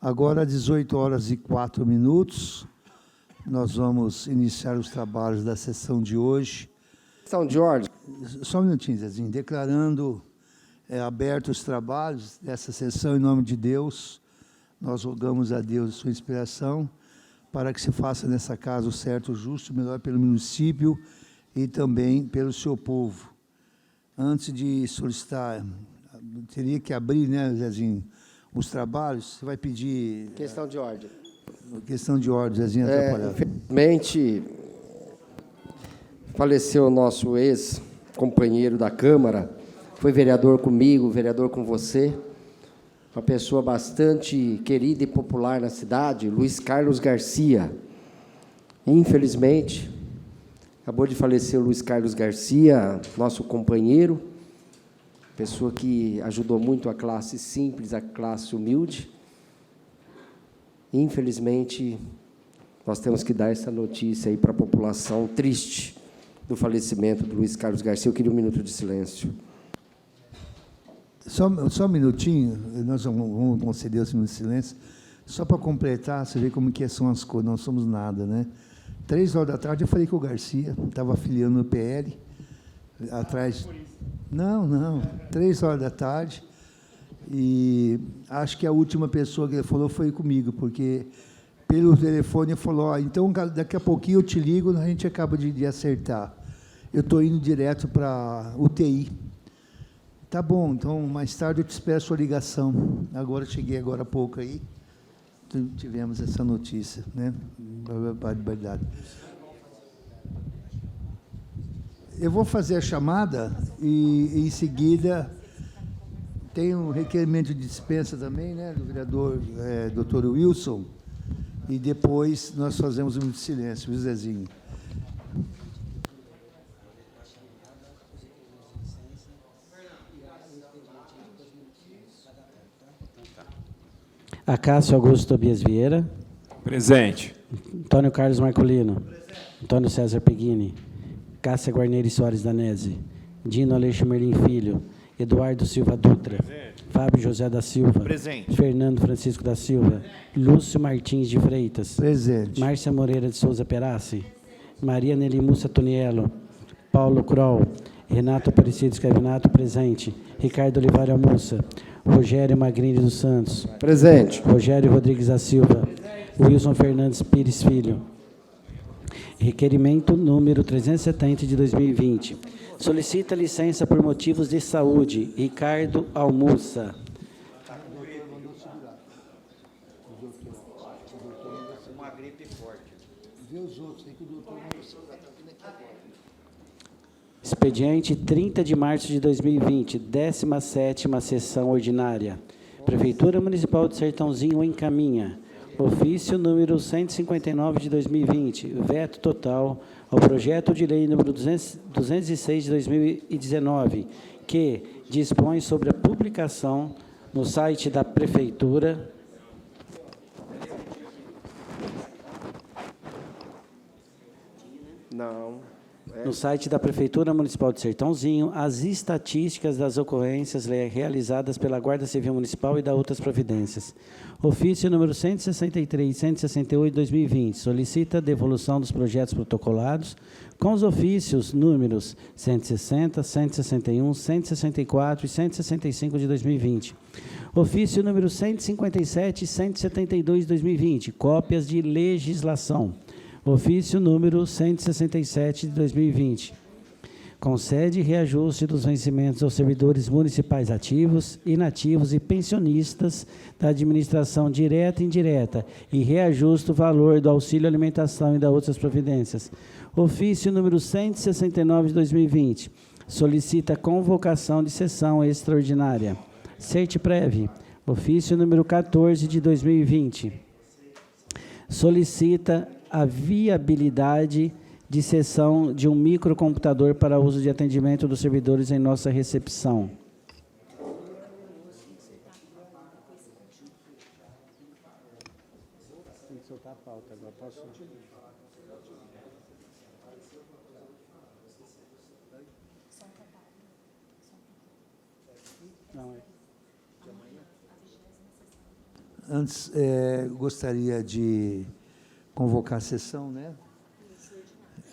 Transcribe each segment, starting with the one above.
Agora, às 18h04, nós vamos iniciar os trabalhos da sessão de hoje. São Jorge. Só um minutinho, Zezinho. Declarando abertos os trabalhos dessa sessão em nome de Deus, nós rogamos a Deus sua inspiração para que se faça nessa casa o certo, o justo, o melhor pelo município e também pelo seu povo. Antes de solicitar, teria que abrir, né, Zezinho, os trabalhos. Você vai pedir... Questão de ordem. Questão de ordem, Zezinho, atrapalhado. Infelizmente, faleceu o nosso ex-companheiro da Câmara, foi vereador comigo, vereador com você, uma pessoa bastante querida e popular na cidade, Luiz Carlos Garcia. Infelizmente, acabou de falecer o Luiz Carlos Garcia, nosso companheiro, pessoa que ajudou muito a classe simples, a classe humilde. Infelizmente, nós temos que dar essa notícia aí para a população triste do falecimento do Luiz Carlos Garcia. Eu queria um minuto de silêncio. Só um minutinho, nós vamos conceder esse minuto de silêncio, só para completar, você vê como que são as coisas, não somos nada, né? 15h eu falei com o Garcia, estava afiliando no PL, atrás... Não, 15h, e acho que a última pessoa que ele falou foi comigo, porque pelo telefone ele falou, então daqui a pouquinho eu te ligo, a gente acaba de acertar. Eu estou indo direto para UTI. Tá bom, então mais tarde eu te espero a sua ligação. Agora, cheguei agora há pouco aí, tivemos essa notícia, né? Barbaridade. Eu vou fazer a chamada e, em seguida, tem um requerimento de dispensa também, né, do vereador doutor Wilson, e depois nós fazemos um minuto de silêncio, viu, Zezinho? Acácio Augusto Tobias Vieira. Presente. Antônio Carlos Marcolino. Antônio César Peguini. Cássia Guarneri Soares Danese. Dino Aleixo Merlim Filho. Eduardo Silva Dutra. Presente. Fábio José da Silva. Presente. Fernando Francisco da Silva. Lúcio Martins de Freitas. Presente. Márcia Moreira de Souza Perassi. Maria Nelimussa Toniello. Paulo Kroll. Renato Aparecido Escravinato. Presente. Ricardo Oliveira Mussa. Rogério Magrini dos Santos. Presente. Rogério Rodrigues da Silva. Wilson Fernandes Pires Filho. Requerimento número 370 de 2020. Solicita licença por motivos de saúde. Ricardo Almussa. Uma gripe forte. Vê os outros aí que o doutor Expediente 30 de março de 2020, 17ª sessão ordinária. Prefeitura Municipal de Sertãozinho encaminha. Ofício número 159 de 2020, veto total ao projeto de lei número 206 de 2019, que dispõe sobre a publicação no site da Prefeitura no site da Prefeitura Municipal de Sertãozinho, as estatísticas das ocorrências realizadas pela Guarda Civil Municipal e da outras providências. Ofício número 163 e 168 de 2020, solicita a devolução dos projetos protocolados com os ofícios números 160, 161, 164 e 165 de 2020. Ofício número 157 e 172 de 2020, cópias de legislação. Ofício número 167 de 2020. Concede reajuste dos vencimentos aos servidores municipais ativos, inativos e pensionistas da administração direta e indireta e reajusta o valor do auxílio alimentação e das outras providências. Ofício número 169 de 2020. Solicita convocação de sessão extraordinária. Certiprév. Ofício número 14 de 2020. Solicita a viabilidade de cessão de um microcomputador para uso de atendimento dos servidores em nossa recepção. Tem que soltar a pauta agora. Posso? Não, é. Antes, gostaria de convocar a sessão, né?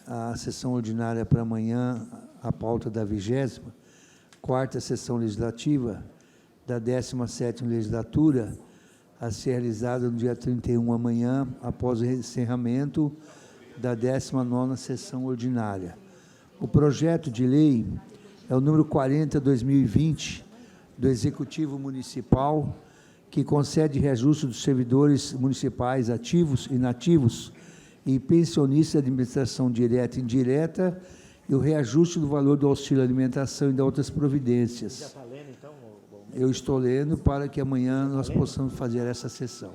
A sessão ordinária para amanhã, a pauta da 24ª sessão legislativa da 17ª legislatura, a ser realizada no dia 31 amanhã, após o encerramento da 19ª sessão ordinária. O projeto de lei é o número 40/2020 do Executivo Municipal, que concede reajuste dos servidores municipais ativos e inativos e pensionistas de administração direta e indireta, e o reajuste do valor do auxílio alimentação e de outras providências. Já está lendo, então? Eu estou lendo para que amanhã nós possamos fazer essa sessão.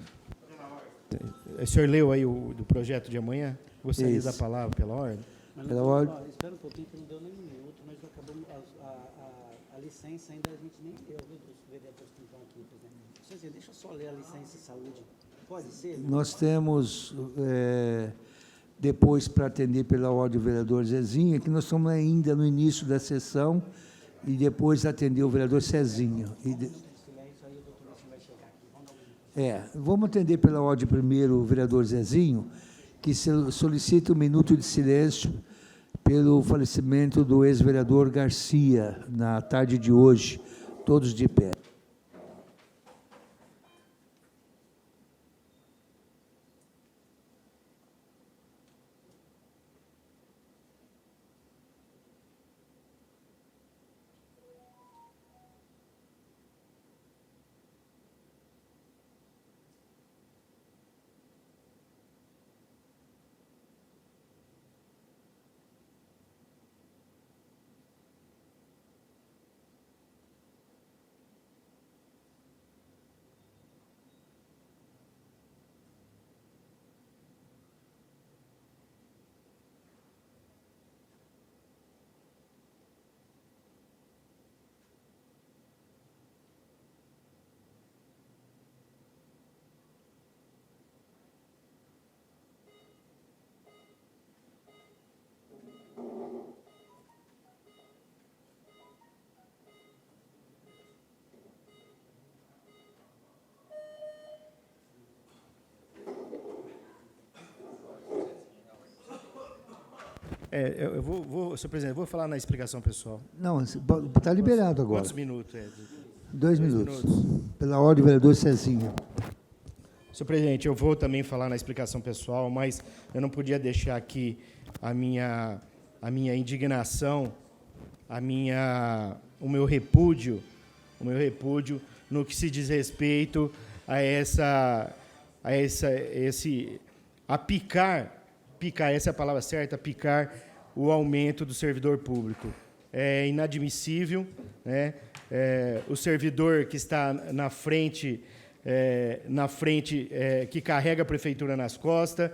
O senhor leu aí do projeto de amanhã? Gostaria da palavra pela ordem? Pela ordem. Espera um pouquinho, que não deu nem um minuto, mas acabamos a licença ainda, a gente nem deu, viu, dos vereadores que estão aqui, presidente. Deixa eu só ler a licença de saúde. Pode ser? Nós temos, depois, para atender pela ordem, o vereador Zezinho, que nós estamos ainda no início da sessão, e depois atender o vereador Cezinho. Vamos atender pela ordem primeiro o vereador Zezinho, que solicita 1 minuto de silêncio pelo falecimento do ex-vereador Garcia, na tarde de hoje. Todos de pé. Eu vou, senhor presidente, vou falar na explicação pessoal. Não, está liberado agora. Quantos minutos? 2 minutos. Pela ordem, vereador Cezinho. Senhor presidente, eu vou também falar na explicação pessoal, mas eu não podia deixar aqui a minha indignação, o meu repúdio no que se diz respeito a picar, essa é a palavra certa, picar o aumento do servidor público. É inadmissível, né? O servidor que está na frente, que carrega a prefeitura nas costas,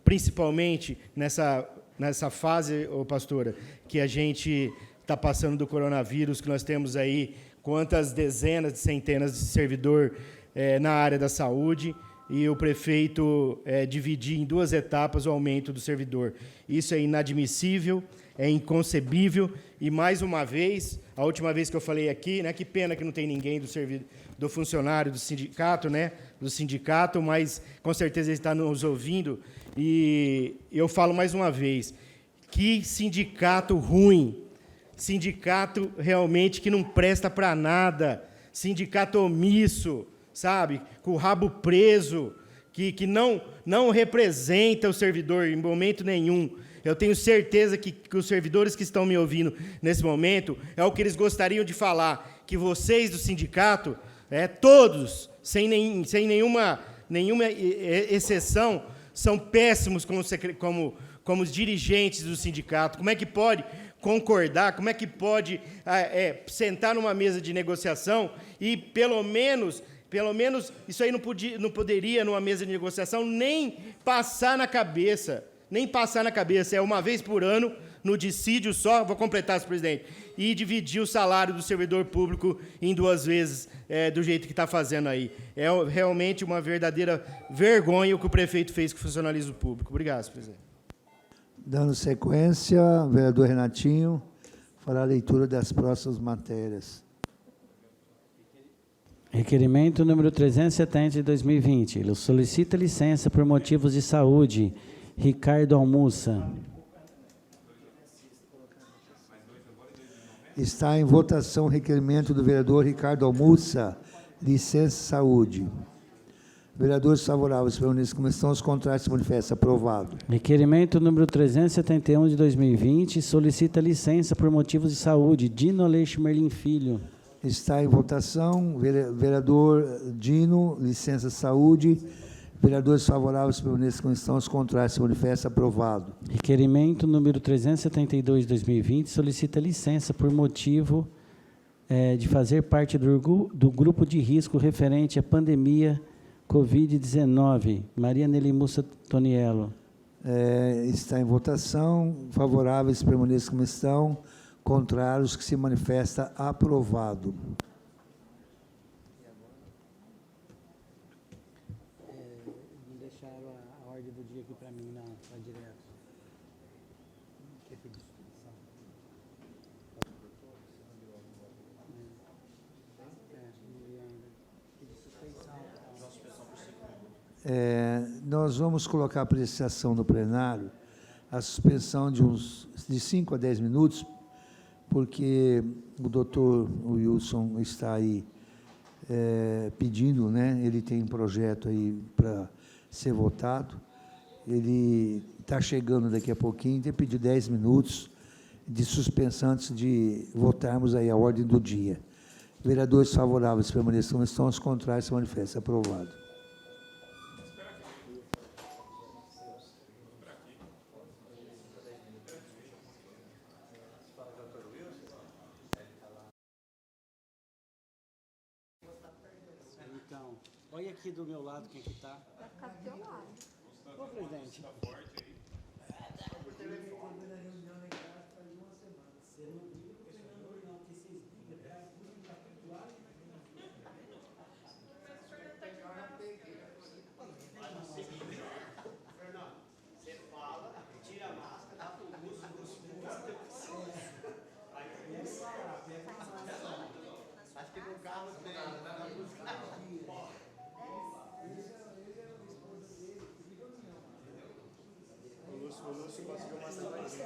principalmente nessa fase, pastora, que a gente está passando do coronavírus, que nós temos aí quantas dezenas de centenas de servidor na área da saúde, e o prefeito dividir em 2 etapas o aumento do servidor. Isso é inadmissível, é inconcebível, e, mais uma vez, a última vez que eu falei aqui, né, que pena que não tem ninguém do funcionário do sindicato, né, mas, com certeza, ele está nos ouvindo, e eu falo mais uma vez, que sindicato ruim, sindicato realmente que não presta para nada, sindicato omisso, sabe, com o rabo preso, que não representa o servidor em momento nenhum. Eu tenho certeza que os servidores que estão me ouvindo nesse momento, é o que eles gostariam de falar, que vocês do sindicato, todos, sem nenhuma exceção, são péssimos como os dirigentes do sindicato. Como é que pode concordar, como é que pode sentar numa mesa de negociação e, pelo menos, isso aí não poderia, numa mesa de negociação, nem passar na cabeça. É uma vez por ano, no dissídio só, vou completar, senhor presidente, e dividir o salário do servidor público em 2 vezes, do jeito que está fazendo aí. É realmente uma verdadeira vergonha o que o prefeito fez com o funcionalismo público. Obrigado, senhor presidente. Dando sequência, o vereador Renatinho fará a leitura das próximas matérias. Requerimento número 370 de 2020. Ele solicita licença por motivos de saúde. Ricardo Almussa. Está em votação o requerimento do vereador Ricardo Almussa, licença saúde. Vereadores favoráveis permaneçam como estão, os contrários se manifestam. Aprovado. Requerimento número 371 de 2020. Solicita licença por motivos de saúde. Dino Aleixo Merlin Filho. Está em votação, vereador Dino, licença saúde. Vereadores favoráveis permaneçam como estão, os contrários se manifestam. Aprovado. Requerimento número 372 de 2020 solicita licença por motivo de fazer parte do grupo de risco referente à pandemia Covid-19. Maria Nelimussa Toniello. Está em votação, favoráveis permaneçam como estão, contrários que se manifesta. Aprovado. Deixaram a ordem do dia aqui para mim, não, vai direto. Nós vamos colocar a apreciação no plenário a suspensão de 5 a 10 minutos, porque o doutor Wilson está aí pedindo, né? Ele tem um projeto aí para ser votado, ele está chegando daqui a pouquinho, tem pedido 10 minutos de suspensão antes de votarmos aí a ordem do dia. Vereadores favoráveis permaneçam como estão, os contrários se manifestam. Aprovado. Então, olha aqui do meu lado quem que está. Vai ficar do teu lado. Ô, presidente. O Lúcio conseguiu matar mais um.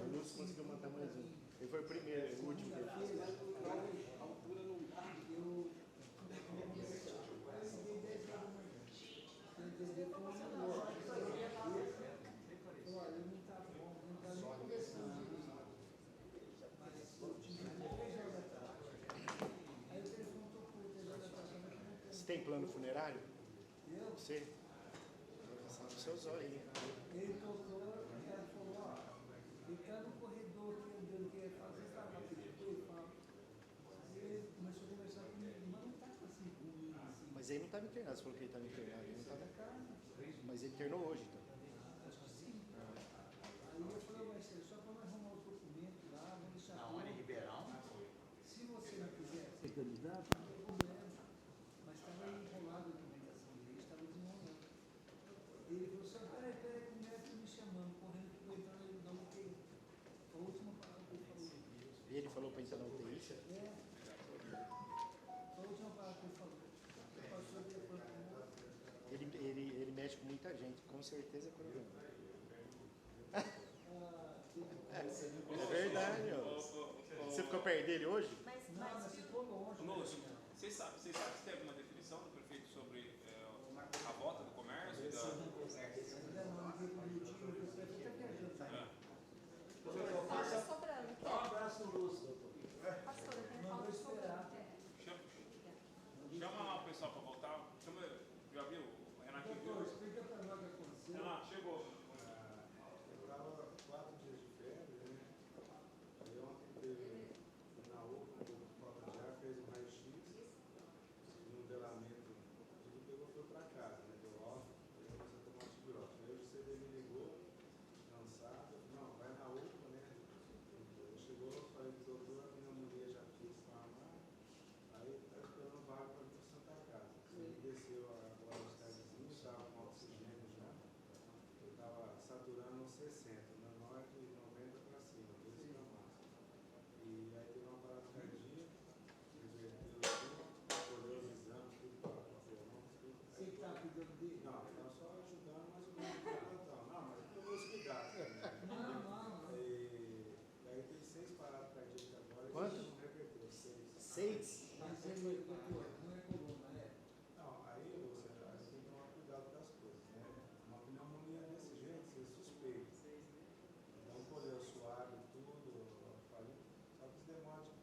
O Lúcio conseguiu matar mais um. Ele foi o primeiro, o último que ele fez. Você tem plano funerário? Você? Vai passar no seu zóio aí. Ele tocou, o cara falou, ó, ele está no corredor aqui, andando, que às vezes estava aqui, ele fala. Ele começou a conversar comigo, mas não estava assim ruim, assim. Mas ele não estava internado, você falou que ele estava internado. Ele não estava. Mas ele internou hoje, então. Acho que sim. Aí eu falei, mas só para nós arrumar os documentos lá, vamos deixar. Na hora em Ribeirão? Se você não quiser ser candidato, não tem problema. Mas estava enrolado a documentação dele, estava desenrolando. Ele falou assim, peraí, que o médico me chamando, correndo que eu entrar no não, porque a última palavra que ele falou. E ele falou para entrar na UTI? A última palavra que ele falou. Passou o telefone para mim. Ele mexe com muita gente, com certeza é coronavírus. É verdade, ó. Você ficou perto dele hoje? Mas ficou longe. Lúcio, vocês sabem se tem alguma definição do prefeito sobre a volta do comércio? Tá sobrando. Um abraço no Lúcio, doutor. Pastora, tem falta sobrando. Chama lá o pessoal para voltar. Chama, já viu? O Renatinho viu? Doutor, explica para nós o que aconteceu. Renato, chegou. Eu estava 4 dias de febre, né? Aí ontem teve na UPA, o falta de ar, fez um raio-x, no nivelamento, tudo pegou, foi para casa, né? Deu off, eu comecei a tomar antibiótico. Aí o CD me ligou, cansado, não, vai na UPA, né? Chegou, falei com o Não, aí você tem que tomar cuidado com as coisas, né? Uma pneumonia desse jeito, você suspeita. Então, colher o suave, tudo, só que isso demora de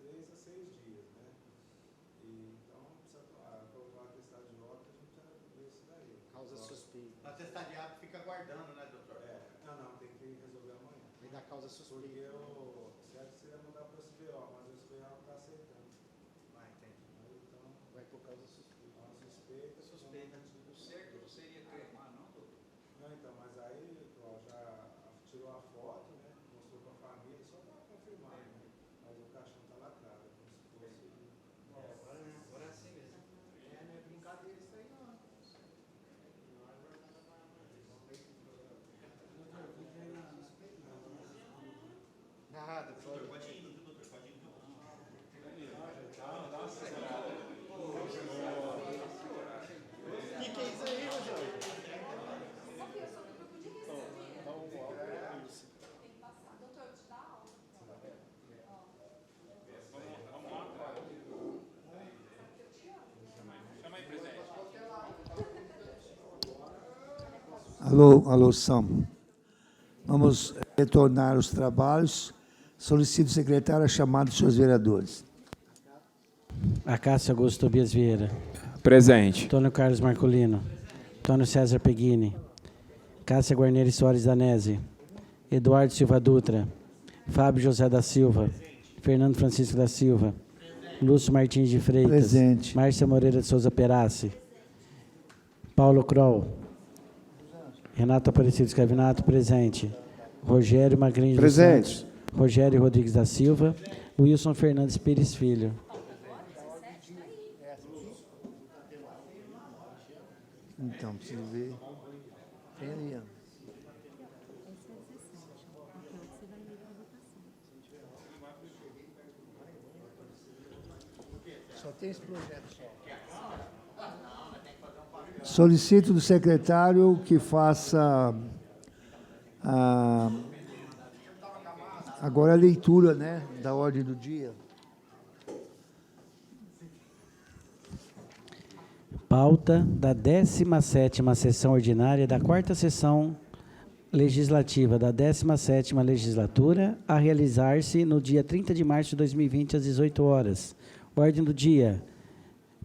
3 a 6 dias, né? E, então, precisa colocar uma atestado de óbito, a gente precisa ver isso daí. Causa suspeita. A atestado de óbito fica aguardando, né, doutor? Não, tem que resolver amanhã. Vem da causa suspeita. Porque o certo seria mudar para o SBO, mas o SBO não está aceitando. Ah, entendi. Aí, então, Vai por causa suspeita. é uma suspeita. Suspeita. O certo seria cremar, não, doutor? Não, então, mas aí ó, já tirou a foto, né? Mostrou para a família, só para confirmar, né? Mas o caixão está lacrado, como se fosse. Agora é assim mesmo. Não é brincadeira isso aí, não. Nada, doutor. Pode ir, doutor. Pode ir. O que é isso aí, Rogério? Sofia, eu sou do grupo de risco, sabia? Tem que passar. Doutor, eu te dá aula. Chama aí, presidente. Alô, Sam. Vamos retornar aos trabalhos. Solicito o secretário a chamada dos seus vereadores. Acácio Augusto Tobias Vieira. Presente. Antônio Carlos Marcolino. Antônio César Peguini. Cássia Guarneri Soares Danese. Eduardo Silva Dutra. Fábio José da Silva. Fernando Francisco da Silva. Lúcio Martins de Freitas. Presente. Márcia Moreira de Souza Perassi. Paulo Kroll. Renato Aparecido Escravinato, presente. Rogério Magrini dos Presente. Santos. Rogério Rodrigues da Silva. Wilson Fernandes Pires Filho. Então, preciso ver. Tem ali, ó. Só tem esse projeto só. Solicito do secretário que faça agora a leitura, né, da ordem do dia. Pauta da 17ª sessão ordinária da 4ª sessão legislativa da 17ª legislatura, a realizar-se no dia 30 de março de 2020, às 18 horas. Ordem do dia.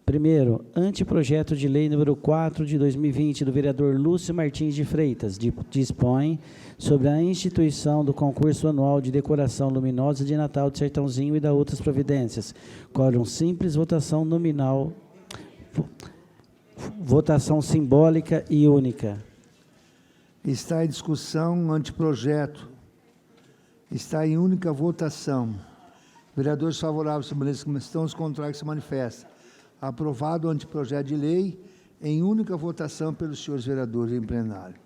Primeiro, anteprojeto de lei número 4 de 2020, do vereador Lúcio Martins de Freitas, dispõe sobre a instituição do concurso anual de decoração luminosa de Natal de Sertãozinho e da outras providências. Quórum simples, votação nominal, votação simbólica e única. Está em discussão anteprojeto. Está em única votação. Vereadores favoráveis permaneçam como estão, os contrários se manifestam. Aprovado o anteprojeto de lei em única votação pelos senhores vereadores em plenário.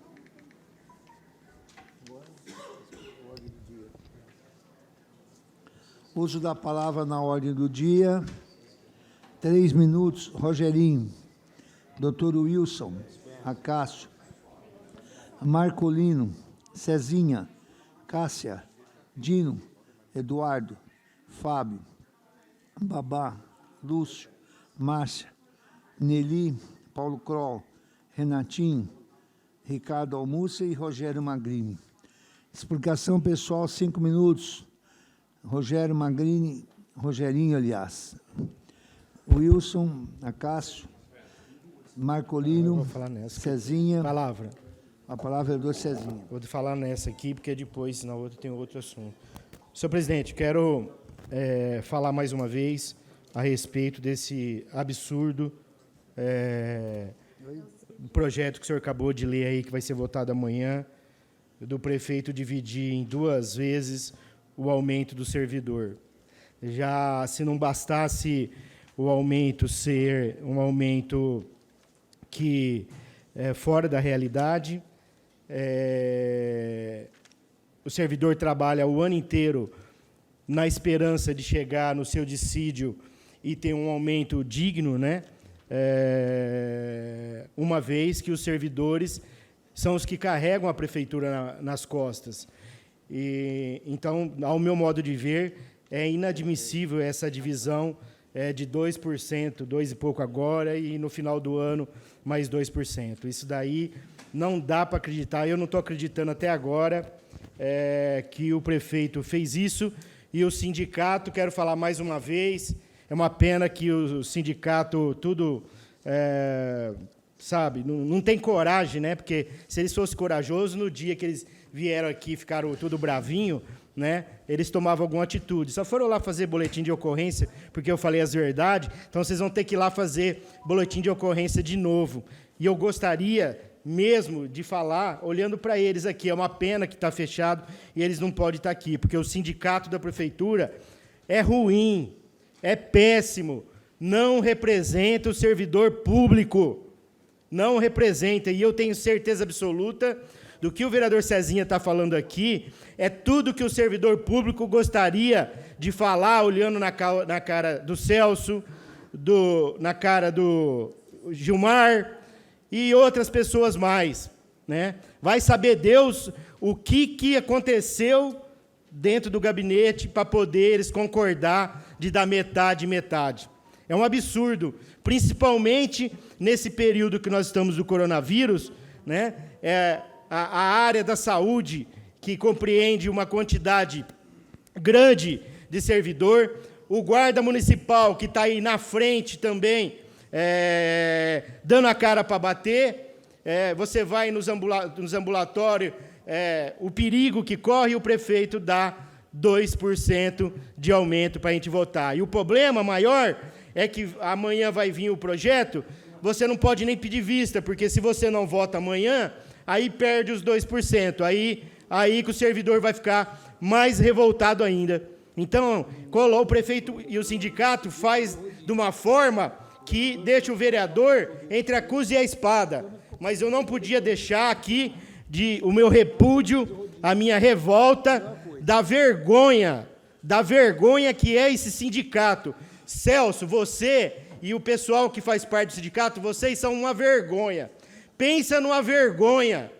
Uso da palavra na ordem do dia. 3 minutos, Rogerinho. Doutor Wilson, Acácio, Marcolino, Cezinha, Cássia, Dino, Eduardo, Fábio, Babá, Lúcio, Márcia, Nelly, Paulo Kroll, Renatinho, Ricardo Almucia e Rogério Magrini. Explicação pessoal, 5 minutos. Rogério Magrini, Rogerinho, aliás. Wilson, Acácio, Marcolino, Vou falar nessa. Cezinha. Palavra. A palavra é do Cezinha. Vou falar nessa aqui, porque depois, na outra, tem outro assunto. Senhor presidente, quero falar mais uma vez a respeito desse absurdo projeto que o senhor acabou de ler aí, que vai ser votado amanhã, do prefeito dividir em 2 vezes o aumento do servidor. Já, se não bastasse o aumento ser um aumento que é fora da realidade, o servidor trabalha o ano inteiro na esperança de chegar no seu dissídio e ter um aumento digno, né? Uma vez que os servidores são os que carregam a prefeitura nas costas. E, então, ao meu modo de ver, É inadmissível essa divisão de 2%, 2 e pouco agora, e no final do ano mais 2%. Isso daí não dá para acreditar. Eu não estou acreditando até agora que o prefeito fez isso. E o sindicato, quero falar mais uma vez, é uma pena que o sindicato sabe, não tem coragem, né? Porque se eles fossem corajosos, no dia que eles vieram aqui, ficaram tudo bravinho, né? Eles tomavam alguma atitude. Só foram lá fazer boletim de ocorrência, porque eu falei as verdades, então vocês vão ter que ir lá fazer boletim de ocorrência de novo. E eu gostaria mesmo de falar, olhando para eles aqui, é uma pena que está fechado e eles não podem estar aqui, porque o sindicato da prefeitura é ruim, é péssimo, não representa o servidor público, não representa, e eu tenho certeza absoluta do que o vereador Cezinha está falando aqui, é tudo que o servidor público gostaria de falar, olhando na cara do Celso, na cara do Gilmar e outras pessoas mais, né? Vai saber Deus o que aconteceu dentro do gabinete para poder eles concordar de dar metade e metade. É um absurdo, principalmente nesse período que nós estamos do coronavírus, né? A área da saúde, que compreende uma quantidade grande de servidor, o guarda municipal, que está aí na frente também, dando a cara para bater, você vai nos ambulatórios, o perigo que corre, o prefeito dá 2% de aumento para a gente votar. E o problema maior é que amanhã vai vir o projeto, você não pode nem pedir vista, porque se você não vota amanhã, aí perde os 2%, aí que o servidor vai ficar mais revoltado ainda. Então, o prefeito e o sindicato faz de uma forma que deixa o vereador entre a cruz e a espada. Mas eu não podia deixar aqui o meu repúdio, a minha revolta, da vergonha que é esse sindicato. Celso, você e o pessoal que faz parte do sindicato, vocês são uma vergonha. Pensa numa vergonha.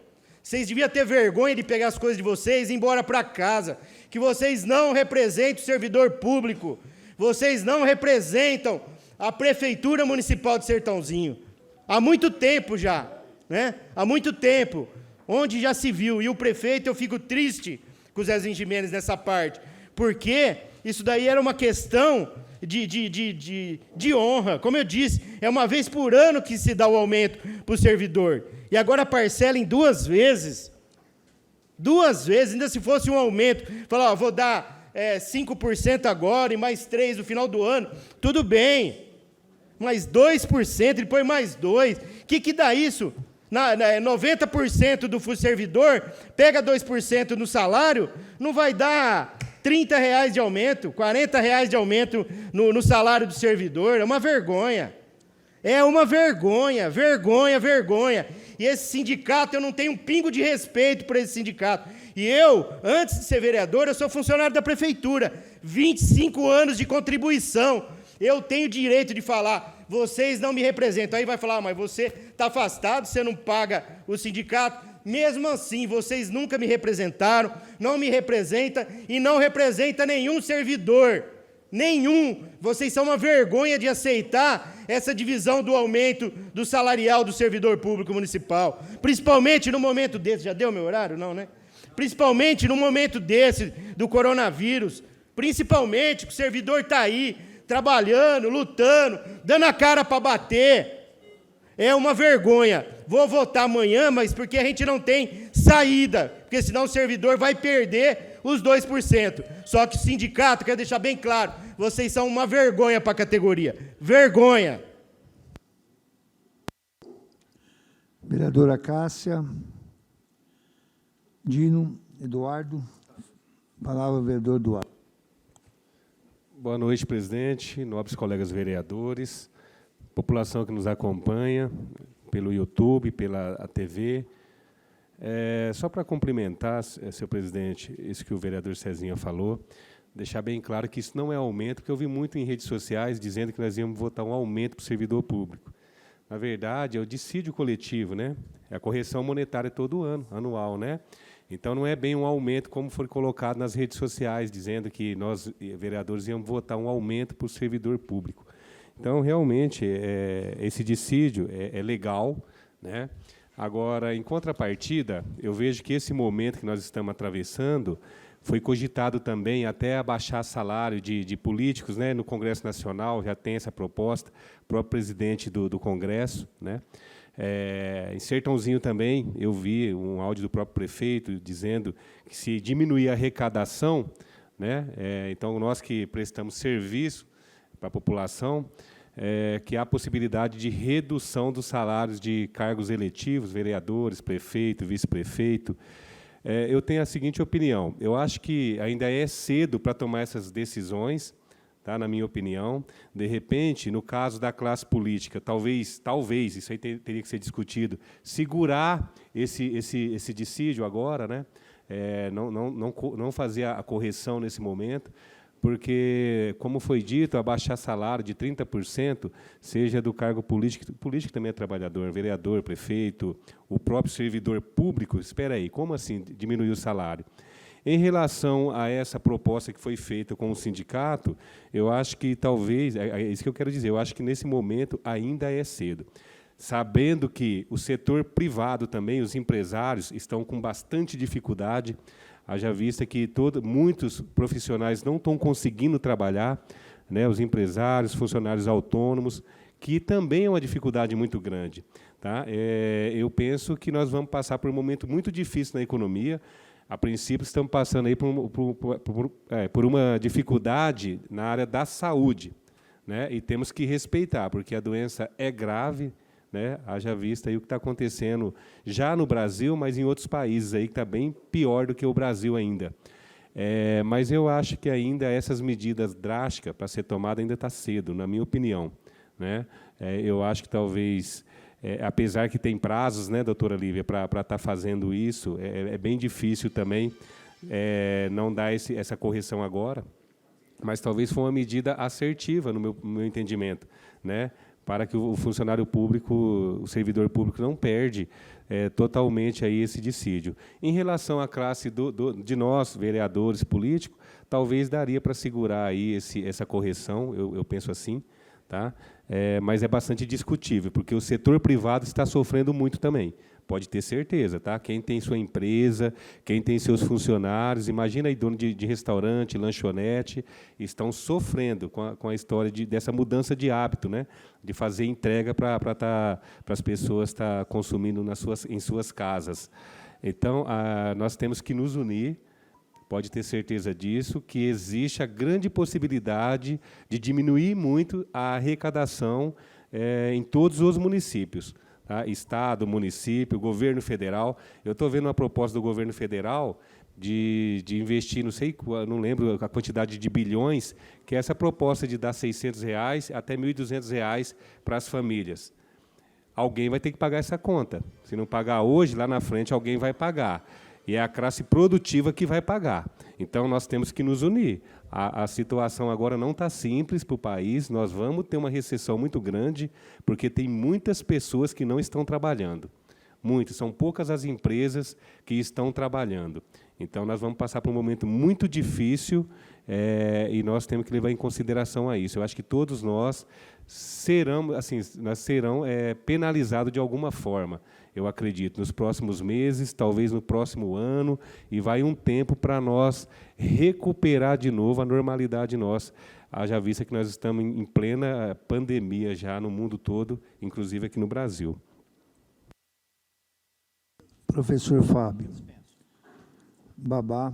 Vocês deviam ter vergonha de pegar as coisas de vocês e ir embora para casa. Que vocês não representam o servidor público. Vocês não representam a Prefeitura Municipal de Sertãozinho. Há muito tempo já, né? Há muito tempo, onde já se viu. E o prefeito, eu fico triste com o Zezinho Gimenez nessa parte, porque isso daí era uma questão de honra. Como eu disse, é uma vez por ano que se dá o aumento para o servidor. E agora parcela em 2 vezes. 2 vezes, ainda se fosse um aumento, falar, vou dar 5% agora e mais 3% no final do ano, tudo bem. Mais 2%, ele põe mais 2%. O que dá isso? 90% do servidor pega 2% no salário, não vai dar R$30 de aumento, R$40 de aumento no salário do servidor. É uma vergonha. É uma vergonha, vergonha. E esse sindicato, eu não tenho um pingo de respeito por esse sindicato. E eu, antes de ser vereador, eu sou funcionário da prefeitura. 25 anos de contribuição. Eu tenho direito de falar, vocês não me representam. Aí vai falar, mas você está afastado, você não paga o sindicato. Mesmo assim, vocês nunca me representaram, não me representa e não representa nenhum servidor. Nenhum. Vocês são uma vergonha de aceitar essa divisão do aumento do salarial do servidor público municipal. Principalmente no momento desse. Já deu meu horário? Não, né? Principalmente no momento desse do coronavírus. Principalmente que o servidor está aí, trabalhando, lutando, dando a cara para bater. É uma vergonha. Vou votar amanhã, mas porque a gente não tem saída, porque senão o servidor vai perder os 2%. Só que o sindicato, quero deixar bem claro, vocês são uma vergonha para a categoria. Vergonha. Vereadora Cássia, Dino, Eduardo, palavra vereador Eduardo. Boa noite, presidente, nobres colegas vereadores, população que nos acompanha pelo YouTube, pela TV. Só para complementar, senhor presidente, isso que o vereador Cezinha falou, deixar bem claro que isso não é aumento, porque eu vi muito em redes sociais dizendo que nós íamos votar um aumento para o servidor público. Na verdade, é o dissídio coletivo, né? É a correção monetária todo ano, anual, né? Então, não é bem um aumento como foi colocado nas redes sociais, dizendo que nós, vereadores, íamos votar um aumento para o servidor público. Então, realmente, esse dissídio é legal, né? Agora, em contrapartida, eu vejo que esse momento que nós estamos atravessando foi cogitado também até abaixar salário de políticos, né? No Congresso Nacional já tem essa proposta, o próprio presidente do Congresso, né? Em Sertãozinho também, eu vi um áudio do próprio prefeito dizendo que se diminuir a arrecadação, né? Então, nós que prestamos serviço para a população, que há possibilidade de redução dos salários de cargos eletivos, vereadores, prefeito, vice-prefeito. Eu tenho a seguinte opinião, eu acho que ainda é cedo para tomar essas decisões, tá, na minha opinião. De repente, no caso da classe política, talvez, isso aí teria que ser discutido, segurar esse dissídio agora, né? Não fazer a correção nesse momento, porque, como foi dito, abaixar salário de 30%, seja do cargo político também é trabalhador, vereador, prefeito, o próprio servidor público, espera aí, como assim diminuir o salário? Em relação a essa proposta que foi feita com o sindicato, eu acho que talvez, é isso que eu quero dizer, eu acho que nesse momento ainda é cedo. Sabendo que o setor privado também, os empresários, estão com bastante dificuldade, haja vista que muitos profissionais não estão conseguindo trabalhar, né, os empresários, funcionários autônomos, que também é uma dificuldade muito grande. Tá? Eu penso que nós vamos passar por um momento muito difícil na economia. A princípio, estamos passando aí por uma dificuldade na área da saúde, né, e temos que respeitar, porque a doença é grave, né, haja vista aí o que está acontecendo já no Brasil, mas em outros países aí que está bem pior do que o Brasil ainda. Mas eu acho que ainda essas medidas drásticas para ser tomada ainda está cedo, na minha opinião, né? Eu acho que talvez, apesar que tem prazos, né, doutora Lívia, para estar fazendo isso, é bem difícil também não dar essa correção agora, mas talvez foi uma medida assertiva no meu entendimento, né? Para que o funcionário público, o servidor público, não perde totalmente aí esse dissídio. Em relação à classe de nós, vereadores políticos, talvez daria para segurar aí essa correção, eu penso assim, tá? Mas é bastante discutível, porque o setor privado está sofrendo muito também. Pode ter certeza, tá? Quem tem sua empresa, quem tem seus funcionários, imagina aí dono de restaurante, lanchonete, estão sofrendo com a história dessa mudança de hábito, né? De fazer entrega para as pessoas estar consumindo em suas casas. Então, nós temos que nos unir, pode ter certeza disso, que existe a grande possibilidade de diminuir muito a arrecadação em todos os municípios. Tá? Estado, município, governo federal. Eu estou vendo uma proposta do governo federal de investir, não lembro a quantidade de bilhões, que é essa proposta de dar R$600 até R$1.200 para as famílias. Alguém vai ter que pagar essa conta. Se não pagar hoje, lá na frente alguém vai pagar. E é a classe produtiva que vai pagar. Então, nós temos que nos unir. A situação agora não está simples para o país, nós vamos ter uma recessão muito grande, porque tem muitas pessoas que não estão trabalhando. Muitas, são poucas as empresas que estão trabalhando. Então, nós vamos passar por um momento muito difícil e nós temos que levar em consideração a isso. Eu acho que todos nós serão penalizados de alguma forma. Eu acredito, nos próximos meses, talvez no próximo ano, e vai um tempo para nós recuperar de novo a normalidade nossa. Haja vista que nós estamos em plena pandemia já no mundo todo, inclusive aqui no Brasil. Professor Fábio. Babá,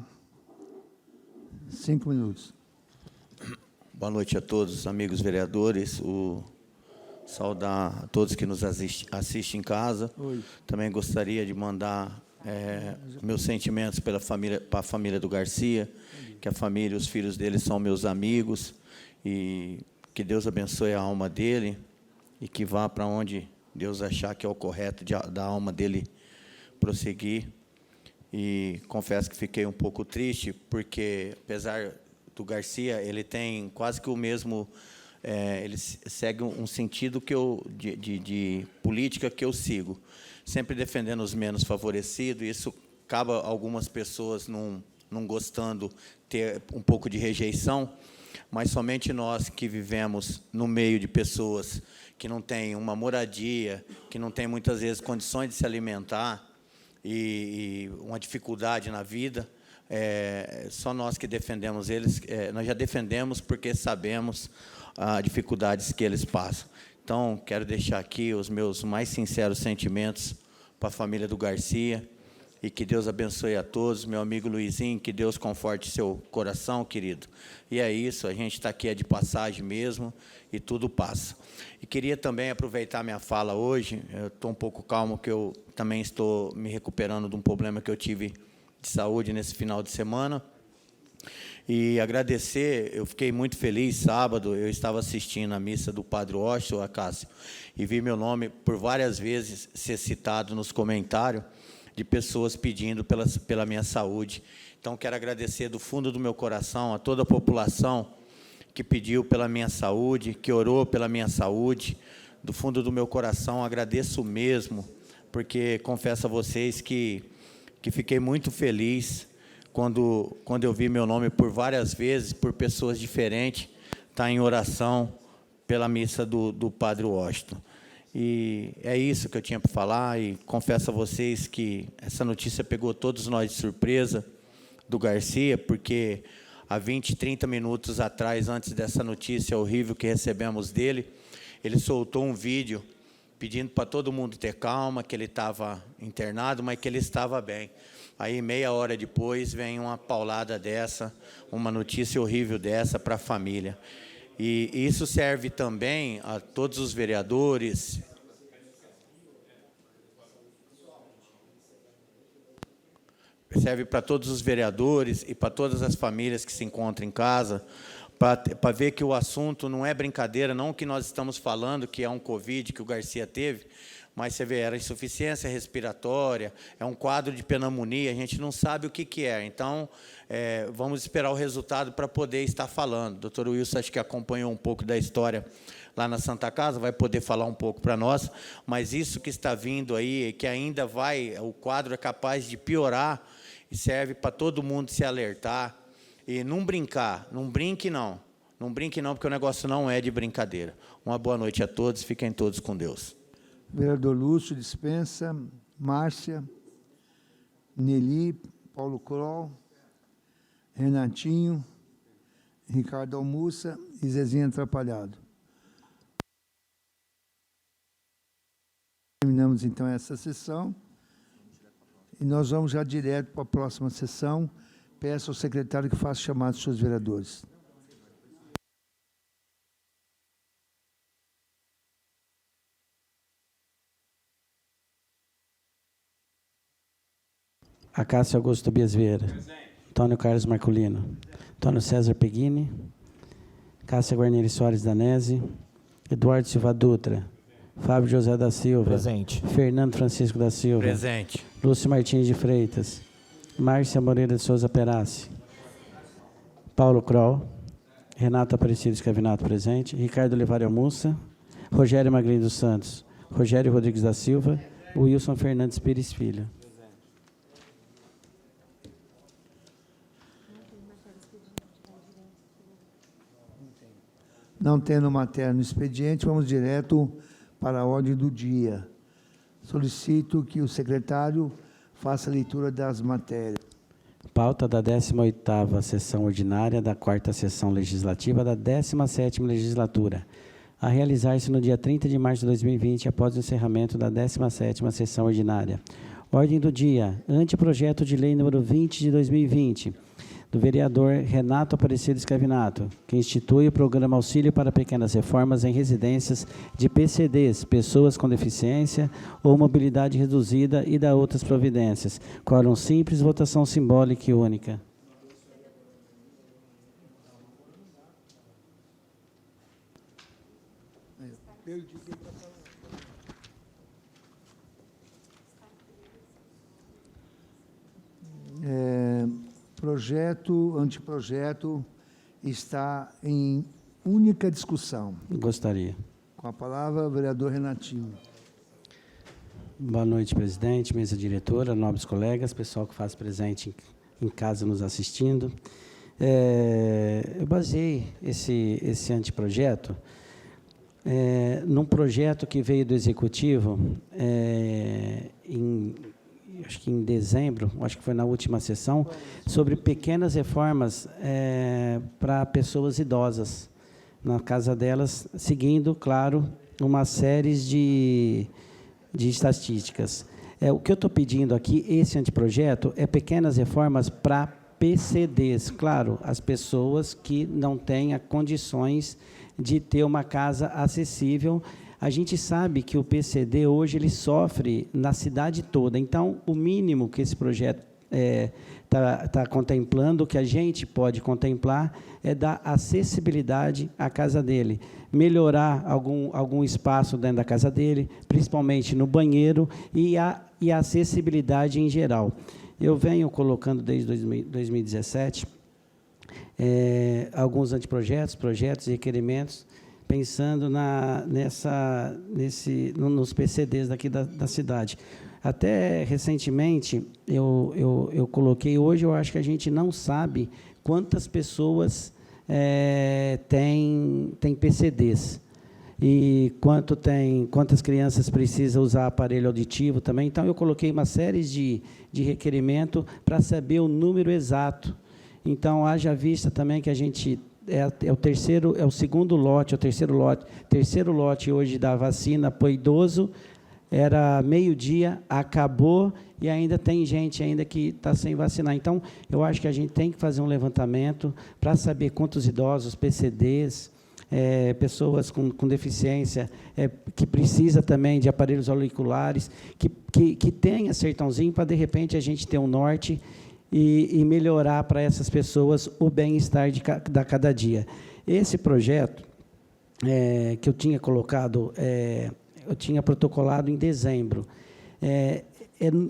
5 minutos. Boa noite a todos, amigos vereadores. Saudar a todos que nos assistem em casa. Oi. Também gostaria de mandar meus sentimentos para a família do Garcia, que a família e os filhos dele são meus amigos, e que Deus abençoe a alma dele e que vá para onde Deus achar que é o correto da alma dele prosseguir. E confesso que fiquei um pouco triste, porque, apesar do Garcia, ele tem quase que o mesmo... ele segue um sentido de política que eu sigo, sempre defendendo os menos favorecidos, e isso acaba algumas pessoas não gostando, ter um pouco de rejeição, mas somente nós que vivemos no meio de pessoas que não têm uma moradia, que não têm muitas vezes condições de se alimentar e uma dificuldade na vida, só nós que defendemos eles, nós já defendemos porque sabemos as dificuldades que eles passam. Então, quero deixar aqui os meus mais sinceros sentimentos para a família do Garcia, e que Deus abençoe a todos. Meu amigo Luizinho, que Deus conforte seu coração, querido. E é isso, a gente está aqui de passagem mesmo, e tudo passa. E queria também aproveitar minha fala hoje, eu estou um pouco calmo, que eu também estou me recuperando de um problema que eu tive de saúde nesse final de semana, e agradecer, eu fiquei muito feliz, sábado, eu estava assistindo a missa do Padre Washington, Acácio, e vi meu nome por várias vezes ser citado nos comentários, de pessoas pedindo pela minha saúde. Então, quero agradecer do fundo do meu coração a toda a população que pediu pela minha saúde, que orou pela minha saúde. Do fundo do meu coração, agradeço mesmo, porque confesso a vocês que fiquei muito feliz quando eu vi meu nome por várias vezes, por pessoas diferentes, estar em oração pela missa do Padre Washington. E é isso que eu tinha para falar, e confesso a vocês que essa notícia pegou todos nós de surpresa, do Garcia, porque há 20, 30 minutos atrás, antes dessa notícia horrível que recebemos dele, ele soltou um vídeo pedindo para todo mundo ter calma, que ele estava internado, mas que ele estava bem. Aí, meia hora depois, vem uma paulada dessa, uma notícia horrível dessa para a família. E isso serve também a todos os vereadores, serve para todos os vereadores e para todas as famílias que se encontram em casa, para ver que o assunto não é brincadeira, não o que nós estamos falando, que é um Covid que o Garcia teve, mas você vê, era insuficiência respiratória, é um quadro de pneumonia, a gente não sabe o que é. Então, vamos esperar o resultado para poder estar falando. O doutor Wilson, acho que acompanhou um pouco da história lá na Santa Casa, vai poder falar um pouco para nós, mas isso que está vindo aí, que ainda o quadro é capaz de piorar, e serve para todo mundo se alertar, e não brincar, não brinque não, porque o negócio não é de brincadeira. Uma boa noite a todos, fiquem todos com Deus. Vereador Lúcio dispensa, Márcia, Nelly, Paulo Kroll, Renatinho, Ricardo Almussa e Zezinho Atrapalhado. Terminamos, então, essa sessão. E nós vamos já direto para a próxima sessão. Peço ao secretário que faça chamado dos seus vereadores. Acácio Augusto Tobias Vieira. Antônio Carlos Marculino. Antônio César Peguini. Cássia Guarnieri Soares Danese. Eduardo Silva Dutra. Fábio José da Silva. Presente. Fernando Francisco da Silva. Presente. Lúcio Martins de Freitas. Márcia Moreira de Souza Perassi. Paulo Kroll. Renato Aparecido Escavinato, presente. Ricardo Olivário Almussa. Rogério Magrinho dos Santos. Rogério Rodrigues da Silva. Wilson Fernandes Pires Filho. Não tendo matéria no expediente, vamos direto para a ordem do dia. Solicito que o secretário faça a leitura das matérias. Pauta da 18ª sessão ordinária da 4ª sessão legislativa da 17ª legislatura, a realizar-se no dia 30 de março de 2020, após o encerramento da 17ª sessão ordinária. Ordem do dia, anteprojeto de lei número 20 de 2020, do vereador Renato Aparecido Escavinato, que institui o programa Auxílio para Pequenas Reformas em Residências de PCDs, pessoas com deficiência ou mobilidade reduzida, e da outras providências. Quórum simples, votação simbólica e única. Projeto, anteprojeto, está em única discussão. Gostaria. Com a palavra, o vereador Renatinho. Boa noite, presidente, mesa diretora, nobres colegas, pessoal que faz presente em casa nos assistindo. Eu baseei esse anteprojeto num projeto que veio do Executivo acho que em dezembro, acho que foi na última sessão, sobre pequenas reformas para pessoas idosas, na casa delas, seguindo, claro, uma série de estatísticas. O que eu estou pedindo aqui, esse anteprojeto, é pequenas reformas para PCDs, claro, as pessoas que não têm condições de ter uma casa acessível. A gente sabe que o PCD hoje ele sofre na cidade toda, então o mínimo que esse projeto está contemplando, que a gente pode contemplar, é dar acessibilidade à casa dele, melhorar algum espaço dentro da casa dele, principalmente no banheiro, e a acessibilidade em geral. Eu venho colocando desde 2017 alguns anteprojetos, projetos e requerimentos, pensando nos PCDs daqui da cidade. Até recentemente, eu coloquei, hoje eu acho que a gente não sabe quantas pessoas têm PCDs e quantas crianças precisam usar aparelho auditivo também. Então, eu coloquei uma série de requerimento para saber o número exato. Então, haja vista também que a gente o segundo lote, o terceiro lote hoje da vacina para o idoso, era meio-dia, acabou, e ainda tem gente ainda que está sem vacinar. Então, eu acho que a gente tem que fazer um levantamento para saber quantos idosos, PCDs, pessoas com deficiência, que precisa também de aparelhos auriculares, que tenha Sertãozinho, para, de repente, a gente ter um norte e melhorar para essas pessoas o bem-estar da cada dia. Esse projeto que eu tinha colocado, eu tinha protocolado em dezembro,